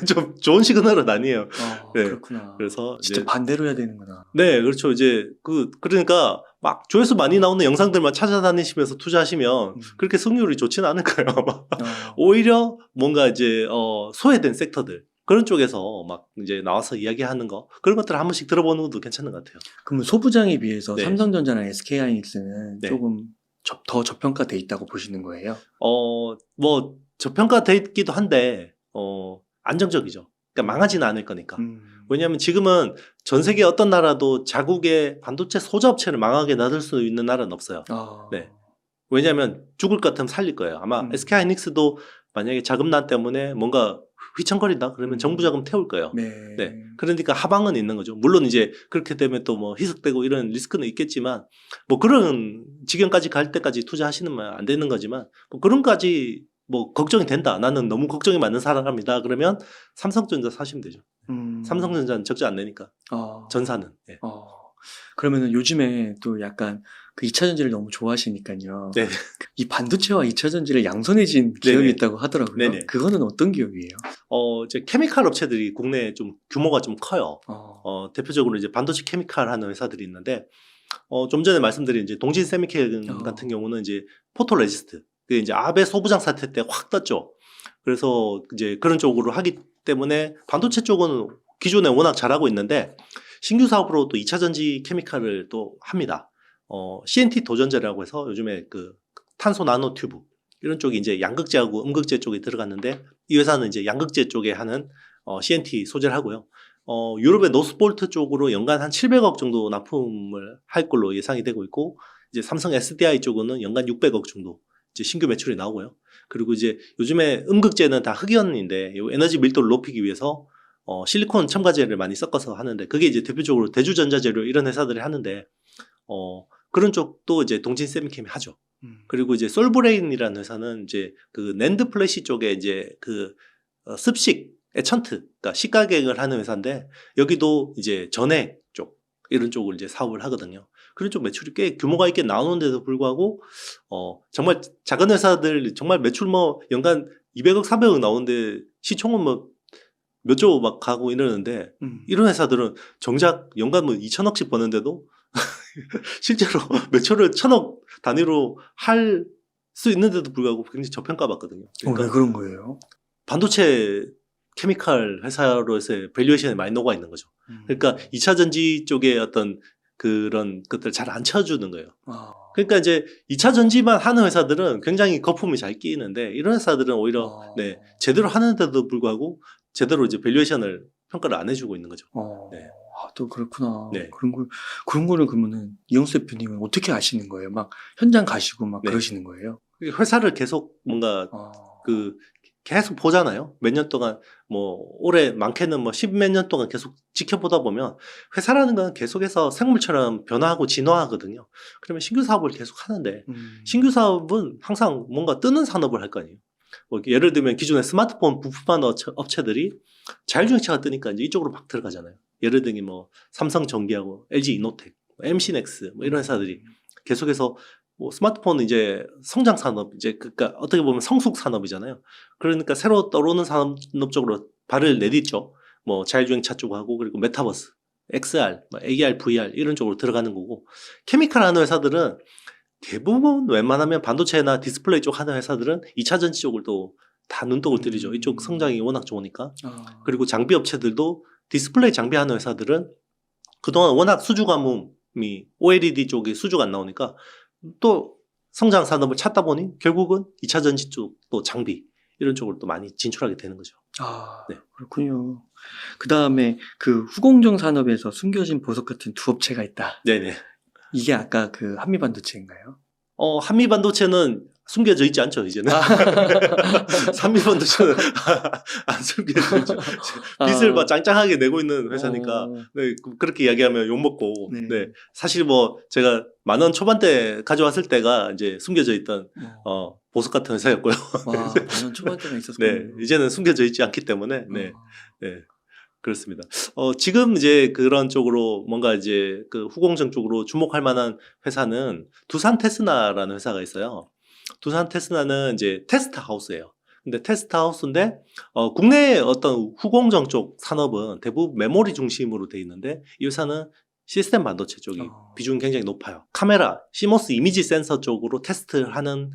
좀 좋은 시그널은 아니에요. 네. 그렇구나. 그래서 진짜 이제 반대로 해야 되는구나. 네, 그렇죠. 이제 그러니까 막 조회수 많이 나오는 영상들만 찾아다니시면서 투자하시면 그렇게 승률이 좋지는 않을 거예요. 아마. 오히려 뭔가 이제 소외된 섹터들, 그런 쪽에서 막 이제 나와서 이야기하는 거, 그런 것들을 한 번씩 들어보는 것도 괜찮은 것 같아요. 그러면 소부장에 비해서 네. 삼성전자나 SK하이닉스는 네. 조금 더 저평가돼 있다고 보시는 거예요? 뭐 저평가돼 있기도 한데 안정적이죠. 그러니까 망하지는 않을 거니까. 왜냐하면 지금은 전 세계 어떤 나라도 자국의 반도체 소자 업체를 망하게 놔둘 수 있는 나라는 없어요. 네. 왜냐하면 죽을 것 같으면 살릴 거예요. 아마 SK하이닉스도 만약에 자금난 때문에 뭔가 휘청거린다 그러면 정부 자금 태울 거예요. 네. 그러니까 하방은 있는 거죠. 물론 이제 그렇게 되면 또 뭐 희석되고 이런 리스크는 있겠지만, 뭐 그런 지경까지 갈 때까지 투자하시는 말 안 되는 거지만, 뭐 그런까지 뭐 걱정이 된다. 나는 너무 걱정이 많은 사람이다. 그러면 삼성전자 사시면 되죠. 삼성전자는 적자 안 내니까. 전사는. 네. 그러면은 요즘에 또 약간 그 2차 전지를 너무 좋아하시니까요. 네. 이 반도체와 2차 전지를 양손해진 기업이 네네. 있다고 하더라고요. 네네. 그거는 어떤 기업이에요? 이제 케미칼 업체들이 국내에 좀 규모가 좀 커요. 대표적으로 이제 반도체 케미칼 하는 회사들이 있는데, 좀 전에 말씀드린 이제 동진 세미캠 같은 경우는 이제 포토레지스트, 그게 이제 아베 소부장 사태 때 확 떴죠. 그래서 이제 그런 쪽으로 하기 때문에 반도체 쪽은 기존에 워낙 잘하고 있는데, 신규 사업으로 또 2차 전지 케미칼을 또 합니다. CNT 도전제라고 해서 요즘에 그 탄소 나노 튜브 이런 쪽이 이제 양극재하고 음극재 쪽에 들어갔는데, 이 회사는 이제 양극재 쪽에 하는 CNT 소재를 하고요. 유럽의 노스볼트 쪽으로 연간 한 700억 정도 납품을 할 걸로 예상이 되고 있고, 이제 삼성 SDI 쪽은 연간 600억 정도 이제 신규 매출이 나오고요. 그리고 이제 요즘에 음극재는 다 흑연인데 이 에너지 밀도를 높이기 위해서 실리콘 첨가제를 많이 섞어서 하는데, 그게 이제 대표적으로 대주전자재료 이런 회사들이 하는데, 그런 쪽도 이제 동진 세미캠이 하죠. 그리고 이제 솔브레인이라는 회사는 이제 그 낸드 플래시 쪽에 이제 그 습식, 에천트, 그러니까 식가격을 하는 회사인데, 여기도 이제 전해 쪽 이런 쪽을 이제 사업을 하거든요. 그런 쪽 매출이 꽤 규모가 있게 나오는데도 불구하고 정말 작은 회사들 정말 매출 뭐 연간 200억, 300억 나오는데 시총은 뭐 몇 조 막 가고 이러는데, 이런 회사들은 정작 연간 뭐 2천억씩 버는데도 실제로 매출을 1,000억 단위로 할 수 있는데도 불구하고 굉장히 저평가받거든요. 그러니까 왜 그런 거예요? 반도체 케미칼 회사로서의 밸류에이션이 많이 녹아 있는 거죠. 그러니까 2차 전지 쪽에 어떤 그런 것들 잘 안 쳐주는 거예요. 그러니까 이제 2차 전지만 하는 회사들은 굉장히 거품이 잘 끼이는데, 이런 회사들은 오히려 제대로 하는데도 불구하고 제대로 이제 밸류에이션을 평가를 안 해주고 있는 거죠. 네. 또 그렇구나. 네. 그런 거를 그러면은 이영수 대표님은 어떻게 아시는 거예요? 막 현장 가시고 막 네. 그러시는 거예요? 회사를 계속 뭔가 계속 보잖아요. 몇 년 동안 뭐 올해 많게는 뭐 10몇 년 동안 계속 지켜보다 보면 회사라는 건 계속해서 생물처럼 변화하고 진화하거든요. 그러면 신규 사업을 계속 하는데, 신규 사업은 항상 뭔가 뜨는 산업을 할 거 아니에요. 뭐 예를 들면 기존의 스마트폰 부품하는 업체들이 자율주행차가 뜨니까 이제 이쪽으로 막 들어가잖아요. 예를 들면 뭐 삼성전기하고 LG 이노텍, MC넥스 뭐 이런 회사들이 계속해서 뭐 스마트폰은 이제 성장 산업, 이제 그러니까 어떻게 보면 성숙 산업이잖아요. 그러니까 새로 떠오르는 산업 쪽으로 발을 내딛죠. 뭐 자율주행차 쪽하고 그리고 메타버스, XR, 뭐 AR, VR 이런 쪽으로 들어가는 거고, 케미칼 하는 회사들은 대부분 웬만하면 반도체나 디스플레이 쪽 하는 회사들은 2차 전지 쪽을 또 다 눈독을 들이죠. 이쪽 성장이 워낙 좋으니까. 그리고 장비 업체들도 디스플레이 장비 하는 회사들은 그동안 워낙 수주 가뭄이 OLED 쪽이 수주가 안 나오니까 또 성장 산업을 찾다 보니 결국은 2차 전지 쪽 또 장비 이런 쪽으로 또 많이 진출하게 되는 거죠. 네. 그렇군요. 그 다음에 그 후공정 산업에서 숨겨진 보석 같은 두 업체가 있다. 네네. 이게 아까 그 한미반도체인가요? 한미반도체는 숨겨져 있지 않죠, 이제는. 한미반도체는 안 숨겨져 있죠. 빚을 막 짱짱하게 내고 있는 회사니까, 네, 그렇게 이야기하면 욕먹고, 네. 네. 사실 뭐, 제가 10,000원 초반대 가져왔을 때가 이제 숨겨져 있던, 보석 같은 회사였고요. 와, 10,000원 초반대가 있었군요. 네, 이제는 숨겨져 있지 않기 때문에, 네. 네. 그렇습니다. 지금 이제 그런 쪽으로 뭔가 이제 그 후공정 쪽으로 주목할 만한 회사는 두산 테스나라는 회사가 있어요. 두산 테스나는 이제 테스트 하우스예요. 근데 테스트 하우스인데, 국내의 어떤 후공정 쪽 산업은 대부분 메모리 중심으로 돼 있는데, 이 회사는 시스템 반도체 쪽이 비중이 굉장히 높아요. 카메라, CMOS 이미지 센서 쪽으로 테스트를 하는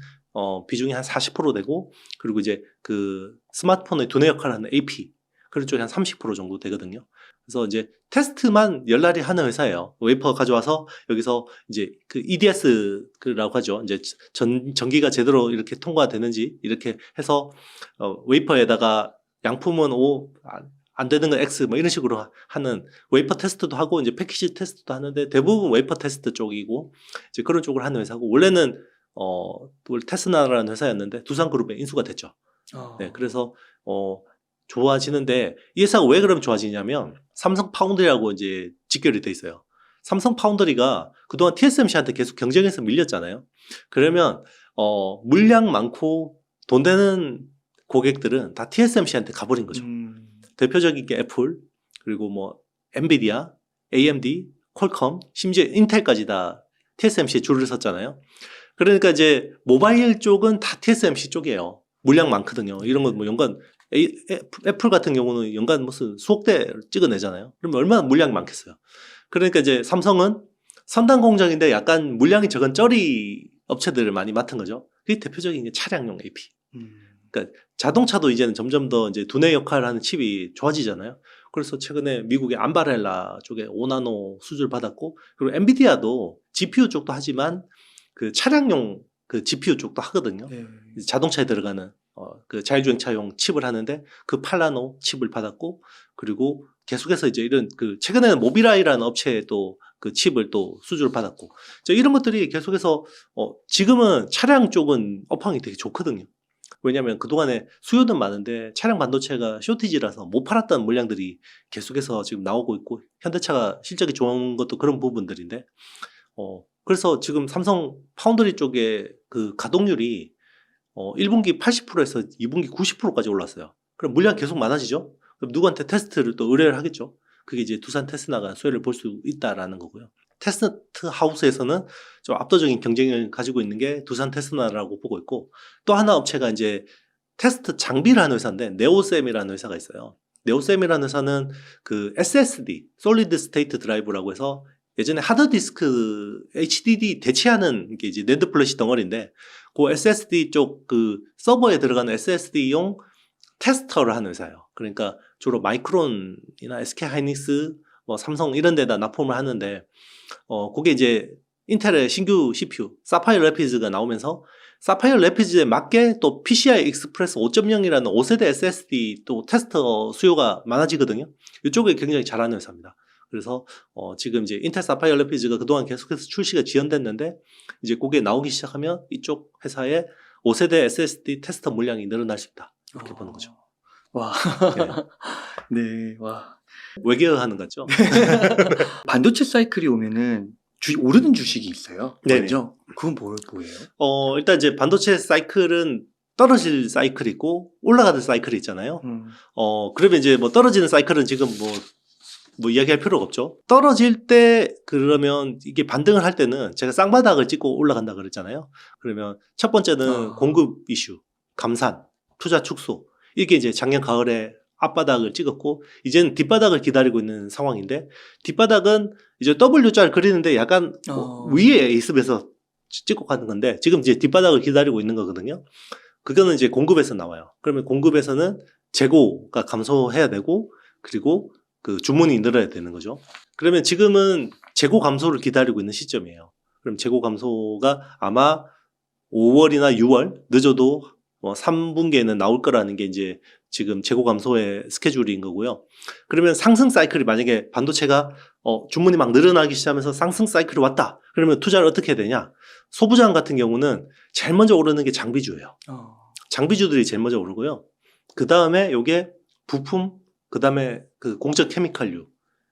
비중이 한 40% 되고, 그리고 이제 그 스마트폰의 두뇌 역할을 하는 AP, 그런 쪽이 한 30% 정도 되거든요. 그래서 이제 테스트만 열날이 하는 회사예요. 웨이퍼 가져와서 여기서 이제 그 EDS라고 하죠. 이제 전기가 제대로 이렇게 통과되는지 이렇게 해서 웨이퍼에다가 양품은 O, 안 되는 건 X 뭐 이런 식으로 하는 웨이퍼 테스트도 하고 이제 패키지 테스트도 하는데 대부분 웨이퍼 테스트 쪽이고 이제 그런 쪽을 하는 회사고, 원래는 테스나라는 회사였는데 두산그룹에 인수가 됐죠. 네, 그래서 좋아지는데, 이 회사가 왜 그럼 좋아지냐면 삼성 파운드리라고 이제 직결이 돼 있어요. 삼성 파운드리가 그동안 TSMC한테 계속 경쟁에서 밀렸잖아요. 그러면 물량 많고 돈 되는 고객들은 다 TSMC한테 가버린 거죠. 대표적인 게 애플, 그리고 뭐 엔비디아, AMD, 퀄컴, 심지어 인텔까지 다 TSMC에 줄을 섰잖아요. 그러니까 이제 모바일 쪽은 다 TSMC 쪽이에요. 물량 많거든요. 이런 거 뭐 연간 애플 같은 경우는 연간 무슨 수억 대 찍어내잖아요. 그러면 얼마나 물량이 많겠어요. 그러니까 이제 삼성은 선단 공정인데 약간 물량이 적은 쩌리 업체들을 많이 맡은 거죠. 그게 대표적인 게 차량용 AP. 그러니까 자동차도 이제는 점점 더 이제 두뇌 역할을 하는 칩이 좋아지잖아요. 그래서 최근에 미국의 암바렐라 쪽에 5나노 수주를 받았고, 그리고 엔비디아도 GPU 쪽도 하지만 그 차량용 그 GPU 쪽도 하거든요. 자동차에 들어가는 그 자율주행차용 칩을 하는데 그 8나노 칩을 받았고, 그리고 계속해서 이제 이런 그 최근에는 모비라이라는 업체에 또 그 칩을 또 수주를 받았고, 이런 것들이 계속해서 지금은 차량 쪽은 업황이 되게 좋거든요. 왜냐하면 그동안에 수요는 많은데 차량 반도체가 쇼티지라서 못 팔았던 물량들이 계속해서 지금 나오고 있고, 현대차가 실적이 좋은 것도 그런 부분들인데, 그래서 지금 삼성 파운드리 쪽에 그 가동률이 1분기 80%에서 2분기 90%까지 올랐어요. 그럼 물량 계속 많아지죠? 그럼 누구한테 테스트를 또 의뢰를 하겠죠? 그게 이제 두산 테스나가 수혜를 볼 수 있다라는 거고요. 테스트 하우스에서는 좀 압도적인 경쟁을 가지고 있는 게 두산 테스나라고 보고 있고, 또 하나 업체가 이제 테스트 장비를 하는 회사인데 네오셈이라는 회사가 있어요. 네오셈이라는 회사는 그 SSD, 솔리드 스테이트 드라이브라고 해서 예전에 하드디스크 HDD 대체하는 게 이제 낸드 플래시 덩어리인데, 그 SSD 쪽 그 서버에 들어가는 SSD용 테스터를 하는 회사예요. 그러니까 주로 마이크론이나 SK 하이닉스, 뭐 삼성 이런 데다 납품을 하는데, 그게 이제 인텔의 신규 CPU 사파이어 래피드가 나오면서 사파이어 래피드에 맞게 또 PCI 익스프레스 5.0이라는 5세대 SSD 또 테스터 수요가 많아지거든요. 이쪽에 굉장히 잘하는 회사입니다. 그래서 지금 이제 인텔 사파이어 래피드가 그동안 계속해서 출시가 지연됐는데, 이제 그게 나오기 시작하면 이쪽 회사의 5세대 SSD 테스터 물량이 늘어날 수 있다, 이렇게 보는 거죠. 와. 네, 와. 외계어하는 것 같죠? 반도체 사이클이 오면은 오르는 주식이 있어요. 네네. 먼저 그건 뭐예요? 일단 이제 반도체 사이클은 떨어질 사이클이 있고 올라가는 사이클이 있잖아요. 음. 그러면 이제 뭐 떨어지는 사이클은 지금 뭐 이야기할 필요가 없죠. 떨어질 때 그러면 이게 반등을 할 때는 제가 쌍바닥을 찍고 올라간다 그랬잖아요. 그러면 첫 번째는 공급 이슈, 감산, 투자 축소. 이게 이제 작년 가을에 앞바닥을 찍었고 이제는 뒷바닥을 기다리고 있는 상황인데 뒷바닥은 이제 W자를 그리는데 약간 위에 A습에서 찍고 가는 건데 지금 이제 뒷바닥을 기다리고 있는 거거든요. 그거는 이제 공급에서 나와요. 그러면 공급에서는 재고가 감소해야 되고 그리고 그 주문이 늘어야 되는 거죠. 그러면 지금은 재고 감소를 기다리고 있는 시점이에요. 그럼 재고 감소가 아마 5월이나 6월 늦어도 3분기에는 나올 거라는 게 이제 지금 재고 감소의 스케줄인 거고요. 그러면 상승 사이클이 만약에 반도체가 주문이 막 늘어나기 시작하면서 상승 사이클이 왔다. 그러면 투자를 어떻게 해야 되냐? 소부장 같은 경우는 제일 먼저 오르는 게 장비주예요. 장비주들이 제일 먼저 오르고요. 그 다음에 요게 부품, 그 다음에 그 공적 케미칼류,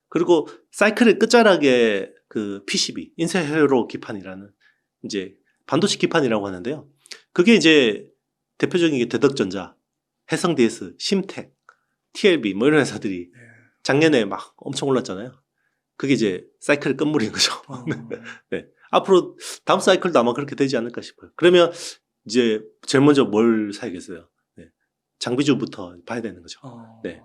그리고 사이클의 끝자락에 그 PCB, 인쇄회로 기판이라는 이제 반도체 기판이라고 하는데요. 그게 이제 대표적인 게 대덕전자, 해성DS, 심텍, TLB 뭐 이런 회사들이 작년에 막 엄청 올랐잖아요. 그게 이제 사이클의 끝물인 거죠. 네. 앞으로 다음 사이클도 아마 그렇게 되지 않을까 싶어요. 그러면 이제 제일 먼저 뭘 사야겠어요? 네. 장비주부터 봐야 되는 거죠. 네.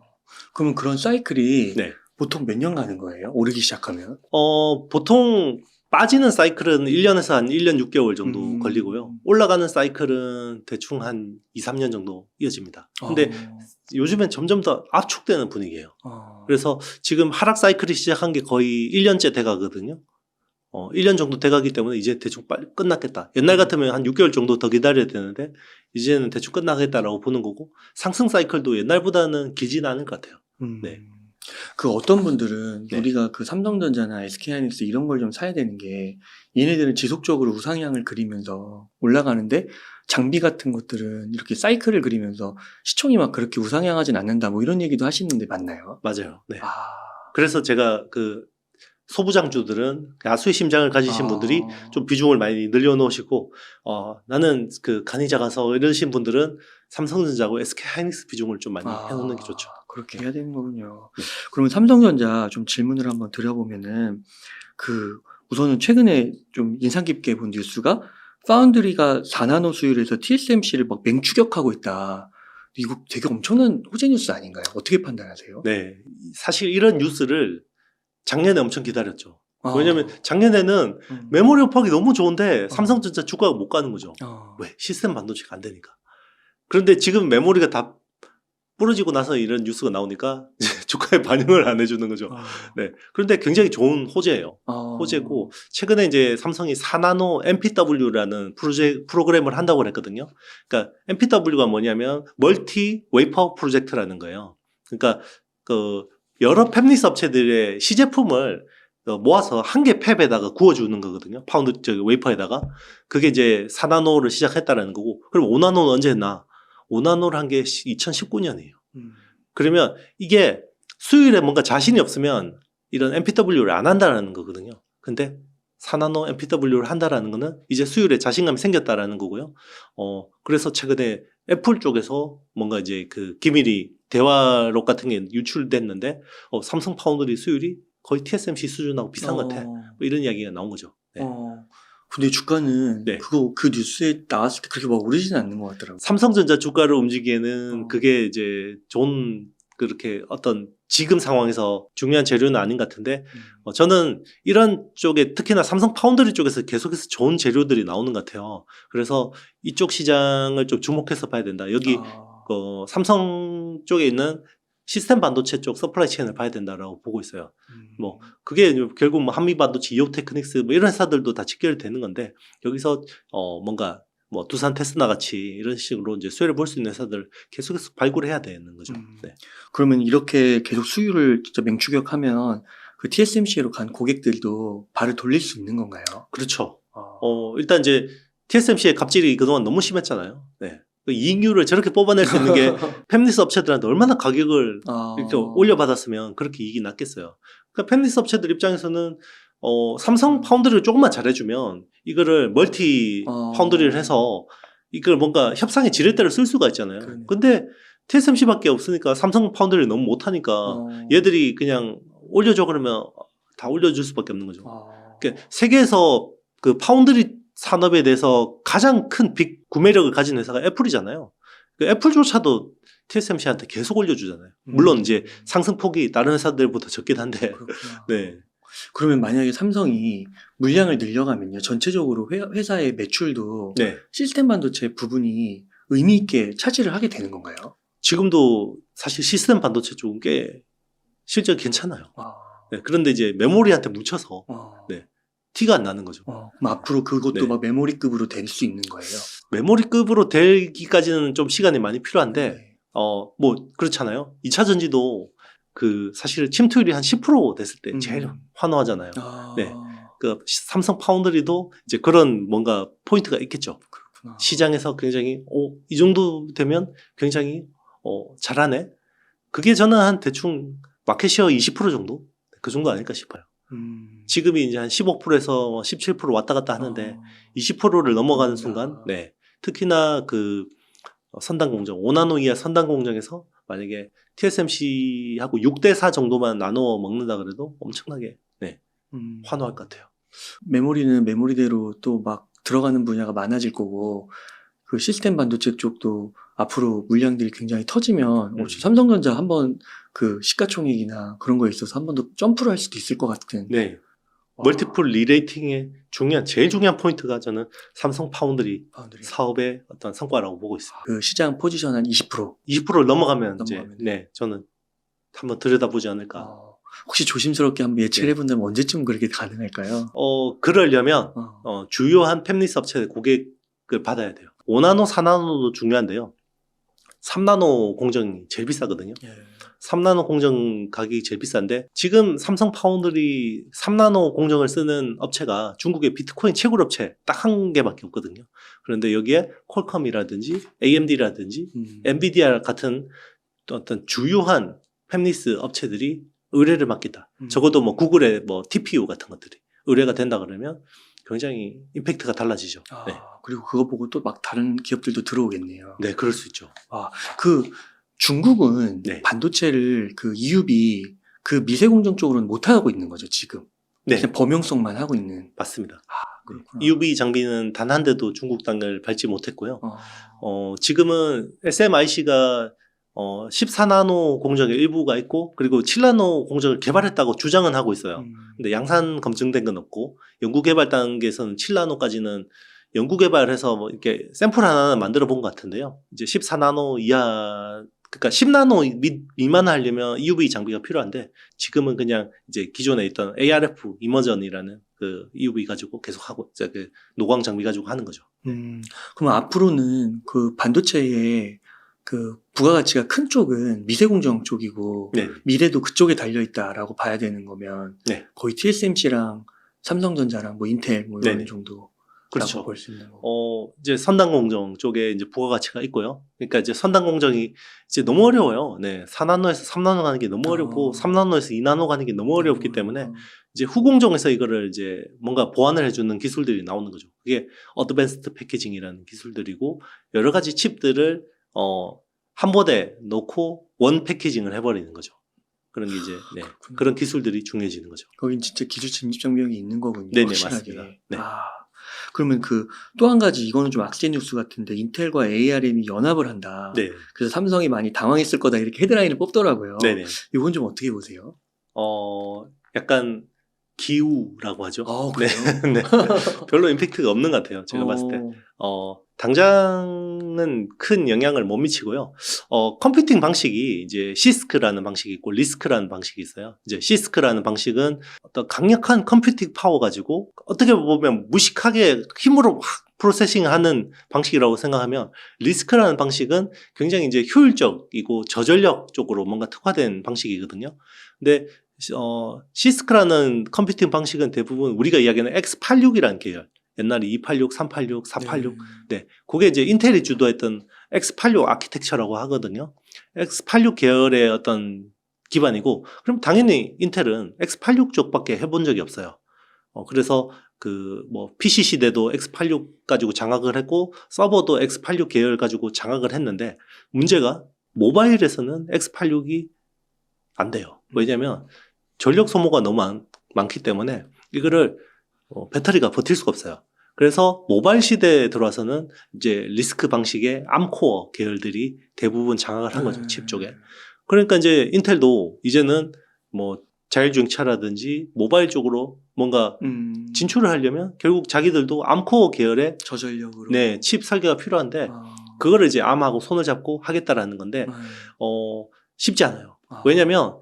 그러면 그런 사이클이 네. 보통 몇 년 가는 거예요? 오르기 시작하면? 보통 빠지는 사이클은 1년에서 한 1년 6개월 정도 걸리고요. 올라가는 사이클은 대충 한 2, 3년 정도 이어집니다. 근데 요즘엔 점점 더 압축되는 분위기예요. 그래서 지금 하락 사이클이 시작한 게 거의 1년째 돼가거든요. 1년 정도 돼가기 때문에 이제 대충 빨리 끝났겠다. 옛날 같으면 한 6개월 정도 더 기다려야 되는데 이제는 대충 끝나겠다라고 보는 거고 상승 사이클도 옛날보다는 길지는 않을 것 같아요. 네. 그 어떤 분들은 네. 우리가 그 삼성전자나 SK하이닉스 이런 걸 좀 사야 되는 게 얘네들은 지속적으로 우상향을 그리면서 올라가는데 장비 같은 것들은 이렇게 사이클을 그리면서 시총이 막 그렇게 우상향하진 않는다 뭐 이런 얘기도 하시는데 맞나요? 맞아요. 네. 그래서 제가 그 소부장주들은 야수의 심장을 가지신 분들이 좀 비중을 많이 늘려놓으시고 나는 그 간이 작아서 이러신 분들은 삼성전자하고 SK하이닉스 비중을 좀 많이 해놓는 게 좋죠. 그렇게 해야 되는 거군요. 그러면 삼성전자 좀 질문을 한번 드려보면은 그 우선은 최근에 좀 인상 깊게 본 뉴스가 파운드리가 4나노 수율에서 TSMC를 막 맹추격하고 있다. 이거 되게 엄청난 호재 뉴스 아닌가요? 어떻게 판단하세요? 네, 사실 이런 뉴스를 작년에 엄청 기다렸죠. 왜냐면 작년에는 메모리 업황이 너무 좋은데 삼성전자 주가가 못 가는 거죠. 왜? 시스템 반도체가 안 되니까. 그런데 지금 메모리가 다 부러지고 나서 이런 뉴스가 나오니까 주가에 반영을 안 해주는 거죠. 네. 그런데 굉장히 좋은 호재예요. 호재고 최근에 이제 삼성이 4나노 MPW라는 프로그램을 한다고 그랬거든요. 그러니까 MPW가 뭐냐면 멀티 웨이퍼 프로젝트라는 거예요. 그러니까 그 여러 팹리스 업체들의 시제품을 모아서 한 개 팹에다가 구워주는 거거든요. 웨이퍼에다가. 그게 이제 4나노를 시작했다라는 거고. 그럼 5나노는 언제 했나? 5나노를 한 게 2019년이에요. 그러면 이게 수율에 뭔가 자신이 없으면 이런 MPW를 안 한다라는 거거든요. 근데 4나노 MPW를 한다라는 거는 이제 수율에 자신감이 생겼다라는 거고요. 그래서 최근에 애플 쪽에서 뭔가 이제 그 기밀이 대화록 같은 게 유출됐는데 삼성 파운드리 수율이 거의 TSMC 수준하고 비슷한 것 같아. 뭐 이런 이야기가 나온 거죠. 네. 근데 주가는 네. 그 뉴스에 나왔을 때 그렇게 막 오르지는 않는 것 같더라고요. 삼성전자 주가를 움직이기에는 그게 이제 좋은 그렇게 어떤 지금 상황에서 중요한 재료는 아닌 것 같은데 저는 이런 쪽에 특히나 삼성 파운드리 쪽에서 계속해서 좋은 재료들이 나오는 것 같아요. 그래서 이쪽 시장을 좀 주목해서 봐야 된다. 여기 삼성 쪽에 있는 시스템 반도체 쪽 서플라이 체인을 봐야 된다라고 보고 있어요. 뭐 그게 결국 뭐 한미 반도체, 이오테크닉스 뭐 이런 회사들도 다 직결이 되는 건데 여기서 뭔가 뭐 두산 테스나 같이 이런 식으로 이제 수혜를 볼 수 있는 회사들 계속해서 발굴해야 되는 거죠. 네. 그러면 이렇게 계속 수율을 진짜 맹추격하면 그 TSMC로 간 고객들도 발을 돌릴 수 있는 건가요? 그렇죠. 일단 이제 TSMC의 갑질이 그동안 너무 심했잖아요. 네. 그 이익률을 저렇게 뽑아낼 수 있는 게 팹리스 업체들한테 얼마나 가격을 이렇게 올려받았으면 그렇게 이익이 났겠어요. 그러니까 팹리스 업체들 입장에서는 삼성 파운드리를 조금만 잘해주면 이거를 멀티 파운드리를 해서 이걸 뭔가 협상의 지렛대를 쓸 수가 있잖아요. 그러네. 근데 TSMC밖에 없으니까 삼성 파운드리 너무 못하니까 얘들이 그냥 올려줘 그러면 다 올려줄 수밖에 없는 거죠. 그러니까 세계에서 그 파운드리 산업에 대해서 가장 큰 빅 구매력을 가진 회사가 애플이잖아요. 그 애플조차도 TSMC한테 계속 올려주잖아요. 물론 이제 상승폭이 다른 회사들보다 적긴 한데. 그렇구나. 네. 그러면 만약에 삼성이 물량을 늘려가면요, 전체적으로 회사의 매출도 네. 시스템 반도체 부분이 의미 있게 차지를 하게 되는 건가요? 지금도 사실 시스템 반도체 쪽은 꽤 실적이 괜찮아요. 아, 네. 그런데 이제 메모리한테 묻혀서 네. 티가 안 나는 거죠. 그럼 앞으로 그것도 네. 막 메모리급으로 될 수 있는 거예요? 메모리급으로 되기까지는 좀 시간이 많이 필요한데, 네. 뭐, 그렇잖아요. 2차 전지도 그 사실 침투율이 한 10% 됐을 때 제일 환호하잖아요. 아, 네. 그 삼성 파운드리도 이제 그런 뭔가 포인트가 있겠죠. 그렇구나. 시장에서 굉장히, 이 정도 되면 굉장히, 잘하네. 그게 저는 한 대충 마켓시어 20% 정도? 그 정도 아닐까 싶어요. 지금이 이제 한 15%에서 17% 왔다 갔다 하는데 20%를 넘어가는 순간, 네. 특히나 그 선단 공정, 5나노 이하 선단 공정에서 만약에 TSMC하고 6대4 정도만 나누어 먹는다 그래도 엄청나게 네, 환호할 것 같아요. 메모리는 메모리대로 또 막 들어가는 분야가 많아질 거고, 그 시스템 반도체 쪽도 앞으로 물량들이 굉장히 터지면 삼성전자 한번 그 시가총액이나 그런 거에 있어서 한 번 더 점프를 할 수도 있을 것 같은. 네. 와. 멀티플 리레이팅의 제일 중요한 포인트가 저는 삼성 파운드리 사업의 어떤 성과라고 보고 있습니다. 그 시장 포지션 한 20%. 20%를 넘어가면 이제 넘어가면. 네, 저는 한번 들여다보지 않을까. 혹시 조심스럽게 한번 예측을 해본다면 언제쯤 그렇게 가능할까요? 그러려면 주요한 팹리스 업체 고객을 받아야 돼요. 5나노, 4나노도 중요한데요. 3나노 공정이 제일 비싸거든요. 3나노 공정 가격이 제일 비싼데 지금 삼성 파운드리 3나노 공정을 쓰는 업체가 중국의 비트코인 채굴 업체 딱 한 개밖에 없거든요. 그런데 여기에 퀄컴이라든지 AMD라든지 엔비디아 같은 또 어떤 주요한 팹리스 업체들이 의뢰를 맡긴다. 적어도 뭐 구글의 뭐 TPU 같은 것들이 의뢰가 된다 그러면 굉장히 임팩트가 달라지죠. 네. 그리고 그거 보고 또 막 다른 기업들도 들어오겠네요. 네, 그럴 수 있죠. 그 중국은 네. 반도체를 그 EUV 그 미세 공정 쪽으로는 못 하고 있는 거죠, 지금. 네, 그냥 범용성만 하고 있는. 맞습니다. 그렇구나. EUV 장비는 단 한 대도 중국 땅을 밟지 못했고요. 지금은 SMIC가 14나노 공정의 일부가 있고 그리고 7나노 공정을 개발했다고 주장은 하고 있어요. 근데 양산 검증된 건 없고 연구 개발 단계에서는 7나노까지는 연구 개발해서 뭐 이렇게 샘플 하나는 만들어 본 것 같은데요. 이제 14나노 이하, 그러니까 10나노 미만 하려면 EUV 장비가 필요한데 지금은 그냥 이제 기존에 있던 ARF 이머전이라는 그 EUV 가지고 계속 하고 이제 그 노광 장비 가지고 하는 거죠. 그럼 앞으로는 그 반도체의 그 부가가치가 큰 쪽은 미세공정 쪽이고 네. 미래도 그쪽에 달려있다라고 봐야 되는 거면 네. 거의 TSMC랑 삼성전자랑 뭐 인텔 뭐 이런 네네. 정도 그렇죠. 볼 수 있는 거. 이제 선단 공정 쪽에 이제 부가가치가 있고요. 그러니까 이제 선단 공정이 이제 너무 어려워요. 네. 4나노에서 3나노 가는 게 너무 어렵고 3나노에서 2나노 가는 게 너무 어렵기 때문에 이제 후공정에서 이거를 이제 뭔가 보완을 해주는 기술들이 나오는 거죠. 그게 어드밴스드 패키징이라는 기술들이고 여러 가지 칩들을 한 보대 넣고 원 패키징을 해버리는 거죠. 그런 게 이제 네. 그런 기술들이 중요해지는 거죠. 거긴 진짜 기술 진입 장벽이 있는 거군요. 네네, 확실하게. 맞습니다. 네. 그러면 그 또 한 가지 이거는 좀 악재 뉴스 같은데 인텔과 ARM이 연합을 한다. 네. 그래서 삼성이 많이 당황했을 거다 이렇게 헤드라인을 뽑더라고요. 네네. 이건 좀 어떻게 보세요? 약간 기우라고 하죠. 그래요? 네. 별로 임팩트가 없는 것 같아요. 제가 봤을 때. 당장은 큰 영향을 못 미치고요. 컴퓨팅 방식이 이제 시스크라는 방식이 있고 리스크라는 방식이 있어요. 이제 시스크라는 방식은 어떤 강력한 컴퓨팅 파워 가지고 어떻게 보면 무식하게 힘으로 막 프로세싱하는 방식이라고 생각하면 리스크라는 방식은 굉장히 이제 효율적이고 저전력 쪽으로 뭔가 특화된 방식이거든요. 근데 시스크라는 컴퓨팅 방식은 대부분 우리가 이야기하는 x86이라는 계열. 옛날에 286, 386, 486. 네. 그게 이제 인텔이 주도했던 x86 아키텍처라고 하거든요. x86 계열의 어떤 기반이고, 그럼 당연히 인텔은 x86 쪽밖에 해본 적이 없어요. 그래서 그 뭐 PC 시대도 X86 가지고 장악을 했고 서버도 X86 계열 가지고 장악을 했는데 문제가 모바일에서는 X86이 안 돼요. 왜냐면 전력 소모가 너무 많기 때문에 이거를 배터리가 버틸 수가 없어요. 그래서 모바일 시대에 들어와서는 이제 리스크 방식의 암코어 계열들이 대부분 장악을 한 거죠, 칩 쪽에. 그러니까 이제 인텔도 이제는 뭐 자율주행차라든지 모바일 쪽으로 뭔가 진출을 하려면 결국 자기들도 암코어 계열의 저전력으로. 네, 칩 설계가 필요한데 아. 그거를 이제 암하고 손을 잡고 하겠다라는 건데 쉽지 않아요. 왜냐면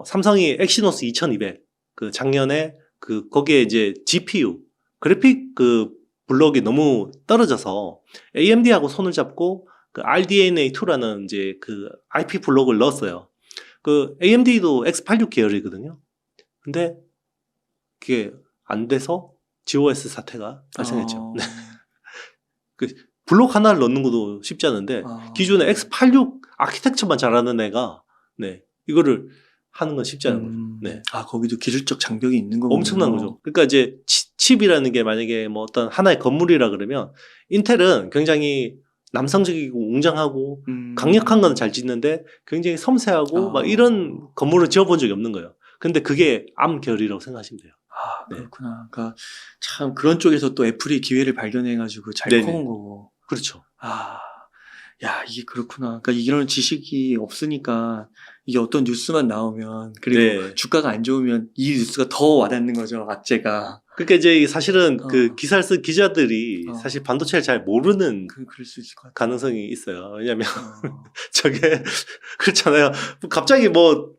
삼성이 엑시노스 2200 그 작년에 그 거기에 이제 GPU 그래픽 그 블록이 너무 떨어져서 AMD하고 손을 잡고 그 RDNA2라는 이제 그 IP 블록을 넣었어요. 그 AMD도 X86 계열이거든요. 근데 그게 안 돼서 GOS 사태가 발생했죠. 네. 그 블록 하나를 넣는 것도 쉽지 않은데 기존에 X86 아키텍처만 잘하는 애가 네 이거를 하는 건 쉽지 않은 거죠. 네. 아 거기도 기술적 장벽이 있는 거군요. 엄청난 거죠. 그러니까 이제 칩이라는 게 만약에 뭐 어떤 하나의 건물이라 그러면 인텔은 굉장히 남성적이고 웅장하고 강력한 건 잘 짓는데 굉장히 섬세하고 막 이런 건물을 지어본 적이 없는 거예요. 근데 그게 암 계열이라고 생각하시면 돼요. 아 네. 그렇구나. 그러니까 참 그런 쪽에서 또 애플이 기회를 발견해가지고 잘 네네. 커온 거고. 그렇죠. 아, 야 이게 그렇구나. 그러니까 이런 지식이 없으니까 이게 어떤 뉴스만 나오면 그리고 네. 주가가 안 좋으면 이 뉴스가 더 와닿는 거죠. 악재가. 그러니까 이제 사실은 그 기사를 쓴 기자들이 어. 사실 반도체를 잘 모르는 그럴 수 있을 것 같아요. 가능성이 있어요. 왜냐면 저게 그렇잖아요. 갑자기 뭐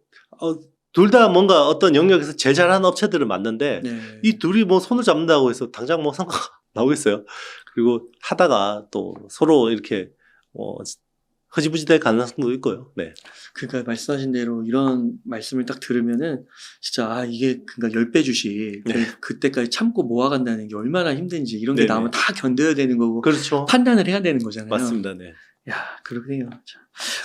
둘 다 뭔가 어떤 영역에서 제일 잘하는 업체들을 맞는데 네. 이 둘이 뭐 손을 잡는다고 해서 당장 뭐 성과가 나오겠어요. 그리고 하다가 또 서로 이렇게 흐지부지 될 가능성도 있고요. 네. 그러니까 말씀하신 대로 이런 말씀을 딱 들으면은 진짜 아 이게 그러니까 10배 주식 네. 그때까지 참고 모아간다는 게 얼마나 힘든지 이런 게 네네. 나오면 다 견뎌야 되는 거고 그렇죠. 판단을 해야 되는 거잖아요. 맞습니다. 네. 야 그러네요. 자,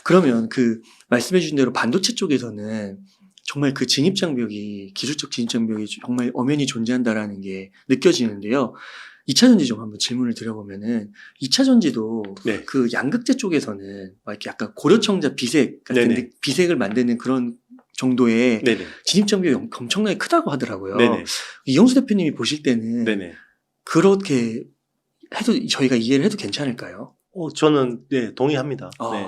그러면 그 말씀해 주신 대로 반도체 쪽에서는 정말 그 진입장벽이 기술적 진입장벽이 정말 엄연히 존재한다라는 게 느껴지는데요. 2차 전지 좀 한번 질문을 드려보면은 2차 전지도 네. 그 양극재 쪽에서는 막 이렇게 약간 고려청자 비색 같은 네네. 비색을 만드는 그런 정도의 네네. 진입장벽이 엄청나게 크다고 하더라고요. 네네. 이영수 대표님이 보실 때는 네네. 그렇게 해도 저희가 이해를 해도 괜찮을까요? 저는 네 동의합니다. 네.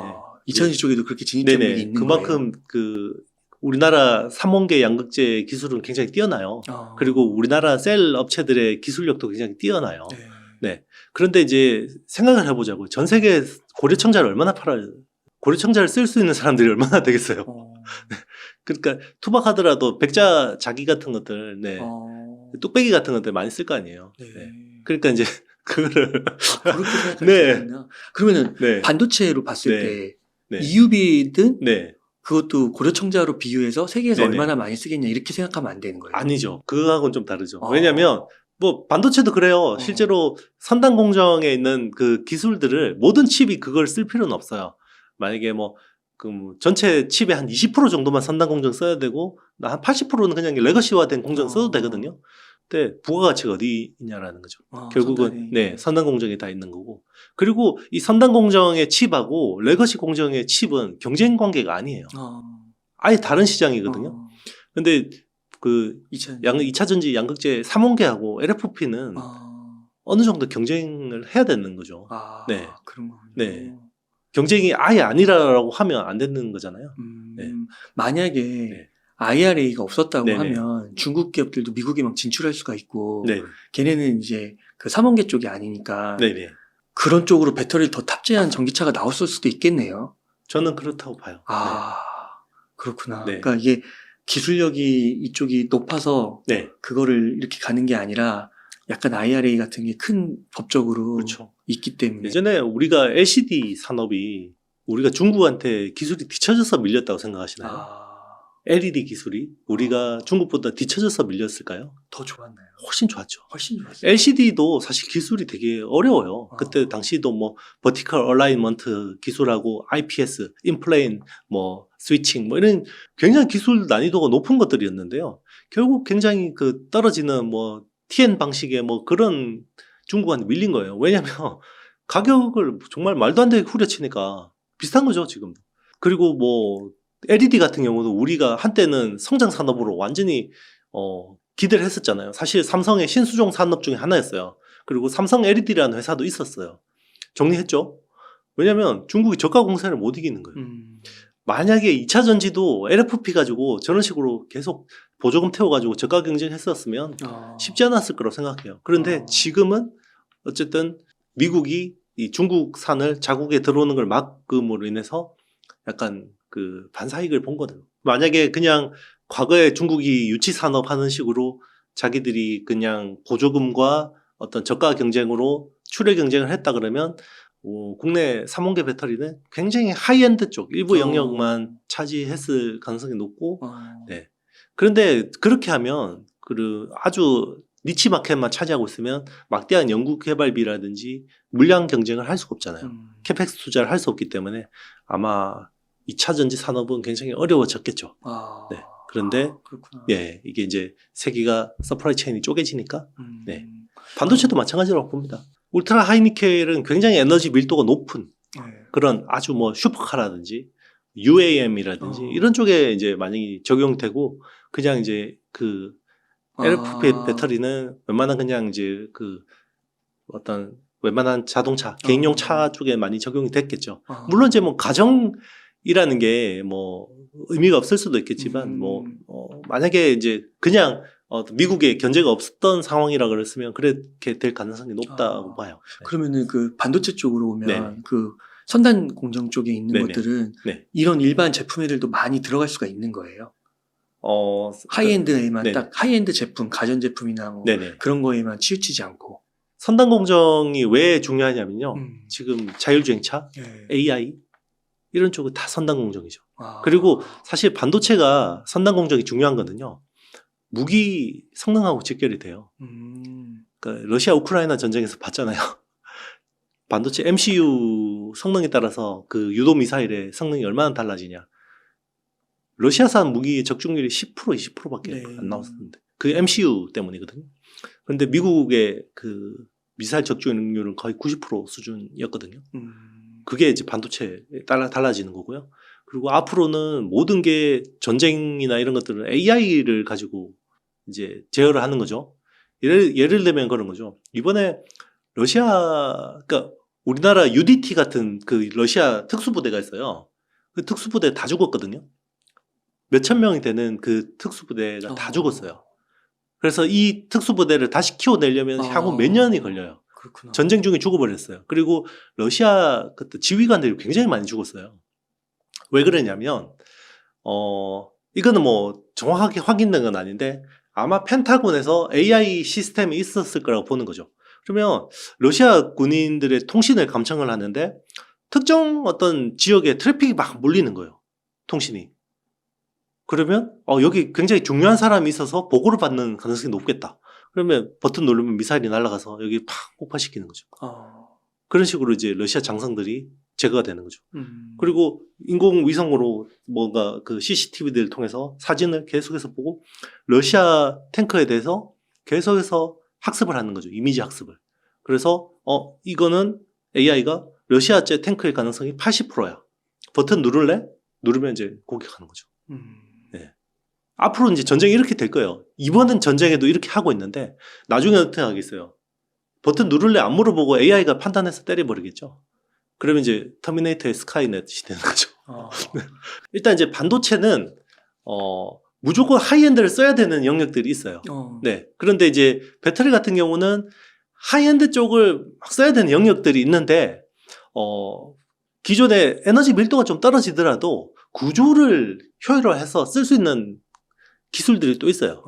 2차 전지 쪽에도 그렇게 진입장벽이 네네. 있는 그만큼 그 우리나라 3원계 양극재 기술은 굉장히 뛰어나요. 거예요? 그리고 우리나라 셀 업체들의 기술력도 굉장히 뛰어나요. 네. 네. 그런데 이제 생각을 해보자고요. 전 세계 고려청자를 얼마나 팔아요? 고려청자를 쓸 수 있는 사람들이 얼마나 되겠어요? 그러니까 투박하더라도 백자 자기 같은 것들, 네. 뚝배기 같은 것들 많이 쓸 거 아니에요. 네. 네. 그러니까 이제 그거를 그렇게 생각할 네. 수 있나? 그러면은 네. 반도체로 봤을 네. 때 네. EUV든 네. 그것도 고려청자로 비유해서 세계에서 네네. 얼마나 많이 쓰겠냐 이렇게 생각하면 안 되는 거예요. 아니죠. 그거하고는 좀 다르죠. 어. 왜냐면 뭐 반도체도 그래요. 실제로 선단 공정에 있는 그 기술들을 모든 칩이 그걸 쓸 필요는 없어요. 만약에 뭐 전체 칩의 한 20% 정도만 선단 공정 써야 되고 한 80%는 그냥 레거시화된 공정 써도 되거든요. 근데 부가가치가 어디 있냐라는 거죠. 결국은 선단이. 네 선단 공정이 다 있는 거고. 그리고 이 선단 공정의 칩하고 레거시 공정의 칩은 경쟁 관계가 아니에요. 아예 다른 시장이거든요. 근데 그 2차 전지 양극재 3원계하고 LFP는 어느 정도 경쟁을 해야 되는 거죠. 네. 그런 거군요. 네. 경쟁이 아예 아니라고 하면 안 되는 거잖아요. 네. 만약에 네. IRA가 없었다고 네네. 하면 중국 기업들도 미국에 막 진출할 수가 있고 네. 걔네는 이제 그 3원계 쪽이 아니니까 네네. 그런 쪽으로 배터리를 더 탑재한 전기차가 나왔을 수도 있겠네요. 저는 그렇다고 봐요. 그렇구나. 네. 그러니까 이게 기술력이 이쪽이 높아서 네. 그거를 이렇게 가는 게 아니라 약간 IRA 같은 게 큰 법적으로 그렇죠. 있기 때문에. 예전에 우리가 LCD 산업이 우리가 중국한테 기술이 뒤처져서 밀렸다고 생각하시나요? LED 기술이 우리가 중국보다 뒤처져서 밀렸을까요? 더 좋았나요? 훨씬 좋았죠. 훨씬 좋았어요. LCD도 사실 기술이 되게 어려워요. 그때 당시도 뭐 버티컬 얼라인먼트 기술하고 IPS, 인플레인, 뭐 스위칭 뭐 이런 굉장히 기술 난이도가 높은 것들이었는데요. 결국 굉장히 그 떨어지는 뭐 TN 방식의 뭐 그런 중국한테 밀린 거예요. 왜냐면 가격을 정말 말도 안 되게 후려치니까 비슷한 거죠, 지금도. 그리고 뭐 LED 같은 경우도 우리가 한때는 성장 산업으로 완전히 기대를 했었잖아요. 사실 삼성의 신수종 산업 중에 하나였어요. 그리고 삼성 LED라는 회사도 있었어요. 정리했죠. 왜냐면 중국이 저가 공세를 못 이기는 거예요. 만약에 2차 전지도 LFP 가지고 저런 식으로 계속 보조금 태워가지고 저가 경쟁했었으면 쉽지 않았을 거라고 생각해요. 그런데 지금은 어쨌든 미국이 이 중국산을 자국에 들어오는 걸 막음으로 인해서 약간 그 반사이익을 본 거든. 만약에 그냥 과거에 중국이 유치 산업 하는 식으로 자기들이 그냥 보조금과 어떤 저가 경쟁으로 출하 경쟁을 했다 그러면 국내 3원계 배터리는 굉장히 하이엔드 쪽 일부 영역만 차지했을 가능성이 높고 네. 그런데 그렇게 하면 아주 니치 마켓만 차지하고 있으면 막대한 연구 개발비라든지 물량 경쟁을 할 수가 없잖아요. 캐펙스 투자를 할 수 없기 때문에 아마 2차 전지 산업은 굉장히 어려워졌겠죠. 네. 그런데 예, 이게 이제 세계가 서프라이 체인이 쪼개지니까 네. 반도체도 마찬가지라고 봅니다. 울트라 하이니켈은 굉장히 에너지 밀도가 높은 그런 아주 뭐 슈퍼카라든지 UAM이라든지 이런 쪽에 이제 많이 적용되고 그냥 이제 그 LFP 배터리는 웬만한 그냥 이제 그 어떤 웬만한 자동차 개인용 차 쪽에 많이 적용이 됐겠죠. 물론 이제 뭐 가정이라는 게 뭐 의미가 없을 수도 있겠지만 뭐 만약에 이제 그냥 미국에 견제가 없었던 상황이라 그랬으면 그렇게 될 가능성이 높다고 봐요. 네. 그러면은 그 반도체 쪽으로 오면 네네. 그 선단 공정 쪽에 있는 네네. 것들은 네. 이런 일반 제품에들도 많이 들어갈 수가 있는 거예요. 하이엔드에만 네네. 딱 하이엔드 제품, 가전 제품이나 뭐 네네. 그런 거에만 치우치지 않고. 선단 공정이 왜 중요하냐면요. 지금 자율주행차, 네. AI 이런 쪽은 다 선단 공정이죠. 그리고 사실 반도체가 선단 공정이 중요한 거는요. 무기 성능하고 직결이 돼요. 그러니까 러시아 우크라이나 전쟁에서 봤잖아요. 반도체 MCU 성능에 따라서 그 유도 미사일의 성능이 얼마나 달라지냐. 러시아산 무기의 적중률이 10% 20%밖에 네. 안 나왔었는데 그 MCU 때문이거든요. 그런데 미국의 그 미사일 적중률은 거의 90% 수준이었거든요. 그게 이제 반도체에 따라 달라지는 거고요. 그리고 앞으로는 모든 게 전쟁이나 이런 것들은 AI를 가지고 이제 제어를 하는 거죠. 예를 들면 그런 거죠. 이번에 그러니까 우리나라 UDT 같은 그 러시아 특수부대가 있어요. 그 특수부대 다 죽었거든요. 몇천 명이 되는 그 특수부대가 다 죽었어요. 그래서 이 특수부대를 다시 키워내려면 향후 몇 년이 걸려요. 그렇구나. 전쟁 중에 죽어버렸어요. 그리고 러시아 그때 지휘관들이 굉장히 많이 죽었어요. 왜 그러냐면 이거는 뭐 정확하게 확인된 건 아닌데 아마 펜타곤에서 AI 시스템이 있었을 거라고 보는 거죠. 그러면 러시아 군인들의 통신을 감청을 하는데 특정 어떤 지역에 트래픽이 막 몰리는 거예요. 통신이. 그러면 여기 굉장히 중요한 사람이 있어서 보고를 받는 가능성이 높겠다. 그러면 버튼 누르면 미사일이 날아가서 여기 팍 폭파시키는 거죠. 그런 식으로 이제 러시아 장성들이 제거가 되는 거죠. 그리고 인공위성으로 뭔가 그 CCTV들을 통해서 사진을 계속해서 보고 러시아 탱커에 대해서 계속해서 학습을 하는 거죠. 이미지 학습을. 그래서 이거는 AI가 러시아제 탱크일 가능성이 80%야. 버튼 누를래? 누르면 이제 공격하는 거죠. 네. 앞으로 이제 전쟁이 이렇게 될 거예요. 이번엔 전쟁에도 이렇게 하고 있는데 나중에 어떻게 하겠어요? 버튼 누를래 안 물어보고 AI가 판단해서 때려버리겠죠. 그러면 이제 터미네이터의 스카이넷이 되는 거죠. 일단 이제 반도체는 무조건 하이엔드를 써야 되는 영역들이 있어요. 네. 그런데 이제 배터리 같은 경우는 하이엔드 쪽을 막 써야 되는 영역들이 있는데 기존에 에너지 밀도가 좀 떨어지더라도 구조를 효율화해서 쓸 수 있는 기술들이 또 있어요.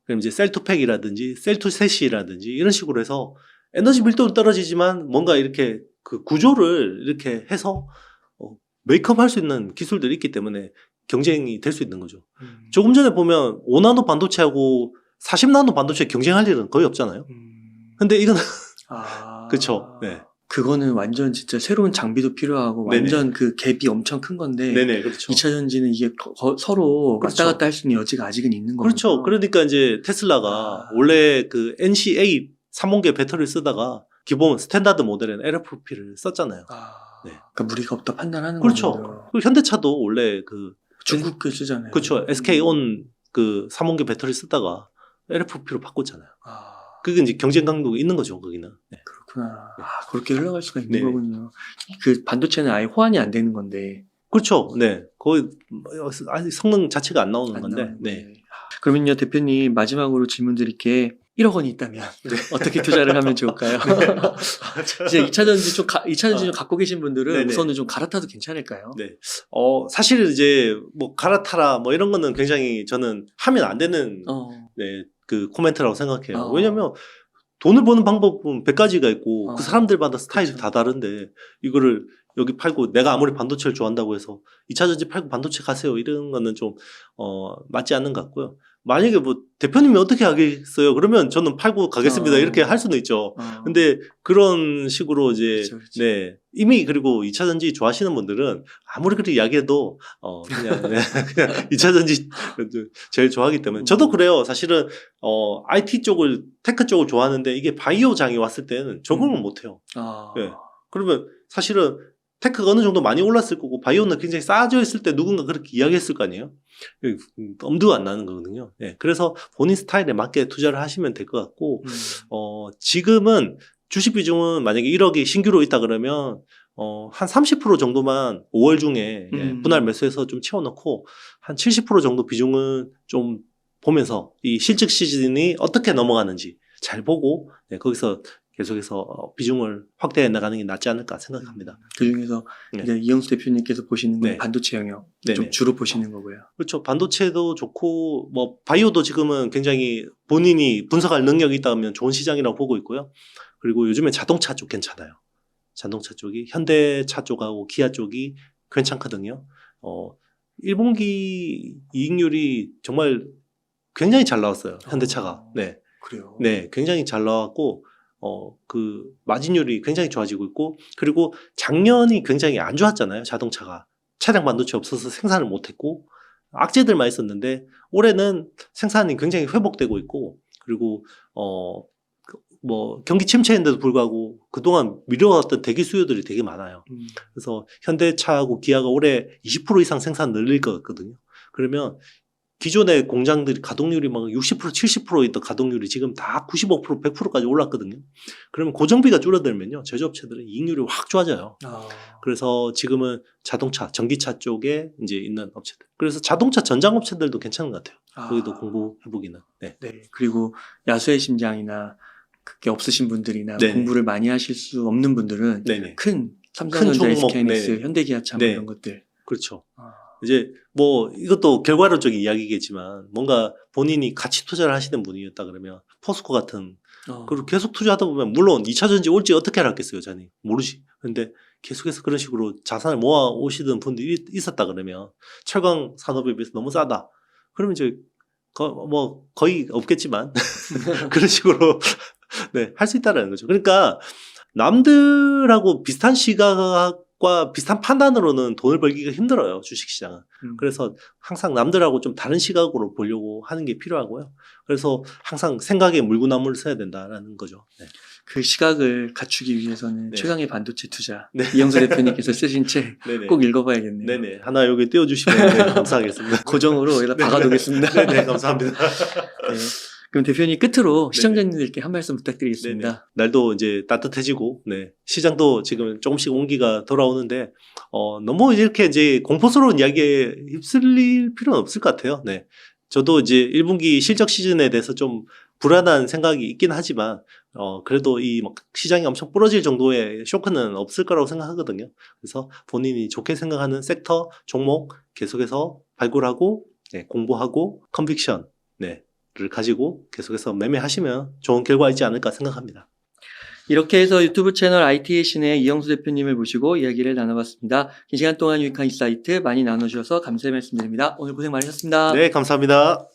그럼 이제 셀투팩이라든지 셀투셋이라든지 이런 식으로 해서 에너지 밀도는 떨어지지만 뭔가 이렇게 그 구조를 이렇게 해서 메이크업 할 수 있는 기술들이 있기 때문에 경쟁이 될 수 있는 거죠. 조금 전에 보면 5나노 반도체하고 40나노 반도체 경쟁할 일은 거의 없잖아요. 근데 이건 그렇죠. 네. 그거는 완전 진짜 새로운 장비도 필요하고 네네. 완전 그 갭이 엄청 큰 건데 네네, 그렇죠. 2차 전지는 이게 서로 그렇죠. 왔다 갔다 할 수 있는 여지가 아직은 있는 거죠. 그렇죠. 그러니까 이제 테슬라가 원래 그 NCA 3원계 배터리를 쓰다가 기본 스탠다드 모델에는 LFP를 썼잖아요. 네. 그러니까 무리가 없다 판단하는 그렇죠. 거죠. 그리고 현대차도 원래 그 중국 그 쓰잖아요. 그렇죠. SK온 그 3원계 배터리 쓰다가 LFP로 바꿨잖아요. 그게 이제 경쟁 강도가 있는 거죠, 거기는. 네. 그렇구나. 그렇게 흘러갈 수가 있는 네. 거군요. 그 반도체는 아예 호환이 안 되는 건데. 그렇죠. 네. 거의 아직 성능 자체가 안 나오는 안 건데. 나오는 네. 건데. 그러면요, 대표님 마지막으로 질문 드릴게 1억 원이 있다면 어떻게 투자를 하면 좋을까요? 이제 2차 전지 좀 2차 전지 좀 갖고 계신 분들은 네네. 우선은 좀 갈아타도 괜찮을까요? 네. 사실은 이제 뭐 갈아타라 뭐 이런 거는 굉장히 저는 하면 안 되는 네, 그 코멘트라고 생각해요. 왜냐면 돈을 버는 방법은 100가지가 있고 그 사람들마다 스타일이 그렇죠. 다 다른데 이거를 여기 팔고 내가 아무리 반도체를 좋아한다고 해서 2차 전지 팔고 반도체 가세요 이런 거는 좀 맞지 않는 것 같고요. 만약에 뭐 대표님이 어떻게 하겠어요? 그러면 저는 팔고 가겠습니다. 이렇게 할 수는 있죠. 근데 그런 식으로 이제 그렇죠, 그렇죠. 네 이미 그리고 2차 전지 좋아하시는 분들은 아무리 그렇게 이야기해도 그냥 2차 전지 제일 좋아하기 때문에 저도 그래요. 사실은 IT 쪽을 테크 쪽을 좋아하는데 이게 바이오장이 왔을 때는 적응을 못 해요. 네. 그러면 사실은 테크가 어느 정도 많이 올랐을 거고 바이오는 굉장히 싸져 있을 때 누군가 그렇게 이야기했을 거 아니에요. 엄두가 안 나는 거거든요. 네. 그래서 본인 스타일에 맞게 투자를 하시면 될 것 같고 지금은 주식 비중은 만약에 1억이 신규로 있다 그러면 한 30% 정도만 5월 중에 분할 매수해서 좀 채워놓고 한 70% 정도 비중은 좀 보면서 이 실적 시즌이 어떻게 넘어가는지 잘 보고 거기서 계속해서 비중을 확대해 나가는 게 낫지 않을까 생각합니다. 그 중에서 네. 이영수 대표님께서 보시는 건 네. 반도체 영역 네네. 좀 주로 보시는 거고요. 그렇죠. 반도체도 좋고 뭐 바이오도 지금은 굉장히 본인이 분석할 능력이 있다면 좋은 시장이라고 보고 있고요. 그리고 요즘에 자동차 쪽 괜찮아요. 자동차 쪽이 현대차 쪽하고 기아 쪽이 괜찮거든요. 1분기 이익률이 정말 굉장히 잘 나왔어요. 현대차가. 네. 그래요. 네, 굉장히 잘 나왔고 그 마진율이 굉장히 좋아지고 있고 그리고 작년이 굉장히 안 좋았잖아요. 자동차가 차량 반도체 없어서 생산을 못했고 악재들만 있었는데 올해는 생산이 굉장히 회복되고 있고 그리고 뭐 경기 침체인데도 불구하고 그동안 미뤄왔던 대기 수요들이 되게 많아요. 그래서 현대차하고 기아가 올해 20% 이상 생산 늘릴 것 같거든요. 그러면 기존의 공장들이 가동률이 막 60%, 70% 있던 가동률이 지금 다 95%, 100%까지 올랐거든요. 그러면 고정비가 줄어들면요. 제조업체들은 이익률이 확 좋아져요. 그래서 지금은 자동차, 전기차 쪽에 이제 있는 업체들. 그래서 자동차 전장업체들도 괜찮은 것 같아요. 거기도 공부해보기는. 네. 네. 그리고 야수의 심장이나 그게 없으신 분들이나 네네. 공부를 많이 하실 수 없는 분들은 네네. 큰 삼성전자, 종목, SK하이닉스, 네네. 현대기아차 네. 이런 것들. 그렇죠. 이제 뭐 이것도 결과론적인 이야기겠지만 뭔가 본인이 가치 투자를 하시는 분이었다 그러면 포스코 같은 그리고 계속 투자하다 보면 물론 2차 전지 올지 어떻게 알았겠어요, 자니 모르지. 근데 계속해서 그런 식으로 자산을 모아 오시던 분들이 있었다 그러면 철강 산업에 비해서 너무 싸다. 그러면 이제 뭐 거의 없겠지만 그런 식으로 네, 할 수 있다는 거죠. 그러니까 남들하고 비슷한 시각과 비슷한 판단으로는 돈을 벌기가 힘들어요, 주식시장은. 그래서 항상 남들하고 좀 다른 시각으로 보려고 하는 게 필요하고요. 그래서 항상 생각에 물구나무를 써야 된다라는 거죠. 네. 그 시각을 갖추기 위해서는 네. 최강의 반도체 투자. 네. 이영수 대표님께서 쓰신 책 꼭 네네. 읽어봐야겠네요. 네네. 하나 여기 띄워주시면 네, 감사하겠습니다. 고정으로 여기다 박아두겠습니다. 네네, 감사합니다. 네. 그럼 대표님 끝으로 시청자님들께 한 말씀 부탁드리겠습니다. 네네. 날도 이제 따뜻해지고, 네. 시장도 지금 조금씩 온기가 돌아오는데, 너무 이렇게 이제 공포스러운 이야기에 휩쓸릴 필요는 없을 것 같아요. 네. 저도 이제 1분기 실적 시즌에 대해서 좀 불안한 생각이 있긴 하지만, 그래도 이 막 시장이 엄청 부러질 정도의 쇼크는 없을 거라고 생각하거든요. 그래서 본인이 좋게 생각하는 섹터, 종목 계속해서 발굴하고, 네, 공부하고, 컨빅션, 네. 를 가지고 계속해서 매매하시면 좋은 결과 있지 않을까 생각합니다. 이렇게 해서 유튜브 채널 IT의 신의 이영수 대표님을 모시고 이야기를 나눠봤습니다. 긴 시간 동안 유익한 인사이트 많이 나눠주셔서 감사의 말씀드립니다. 오늘 고생 많으셨습니다. 네, 감사합니다.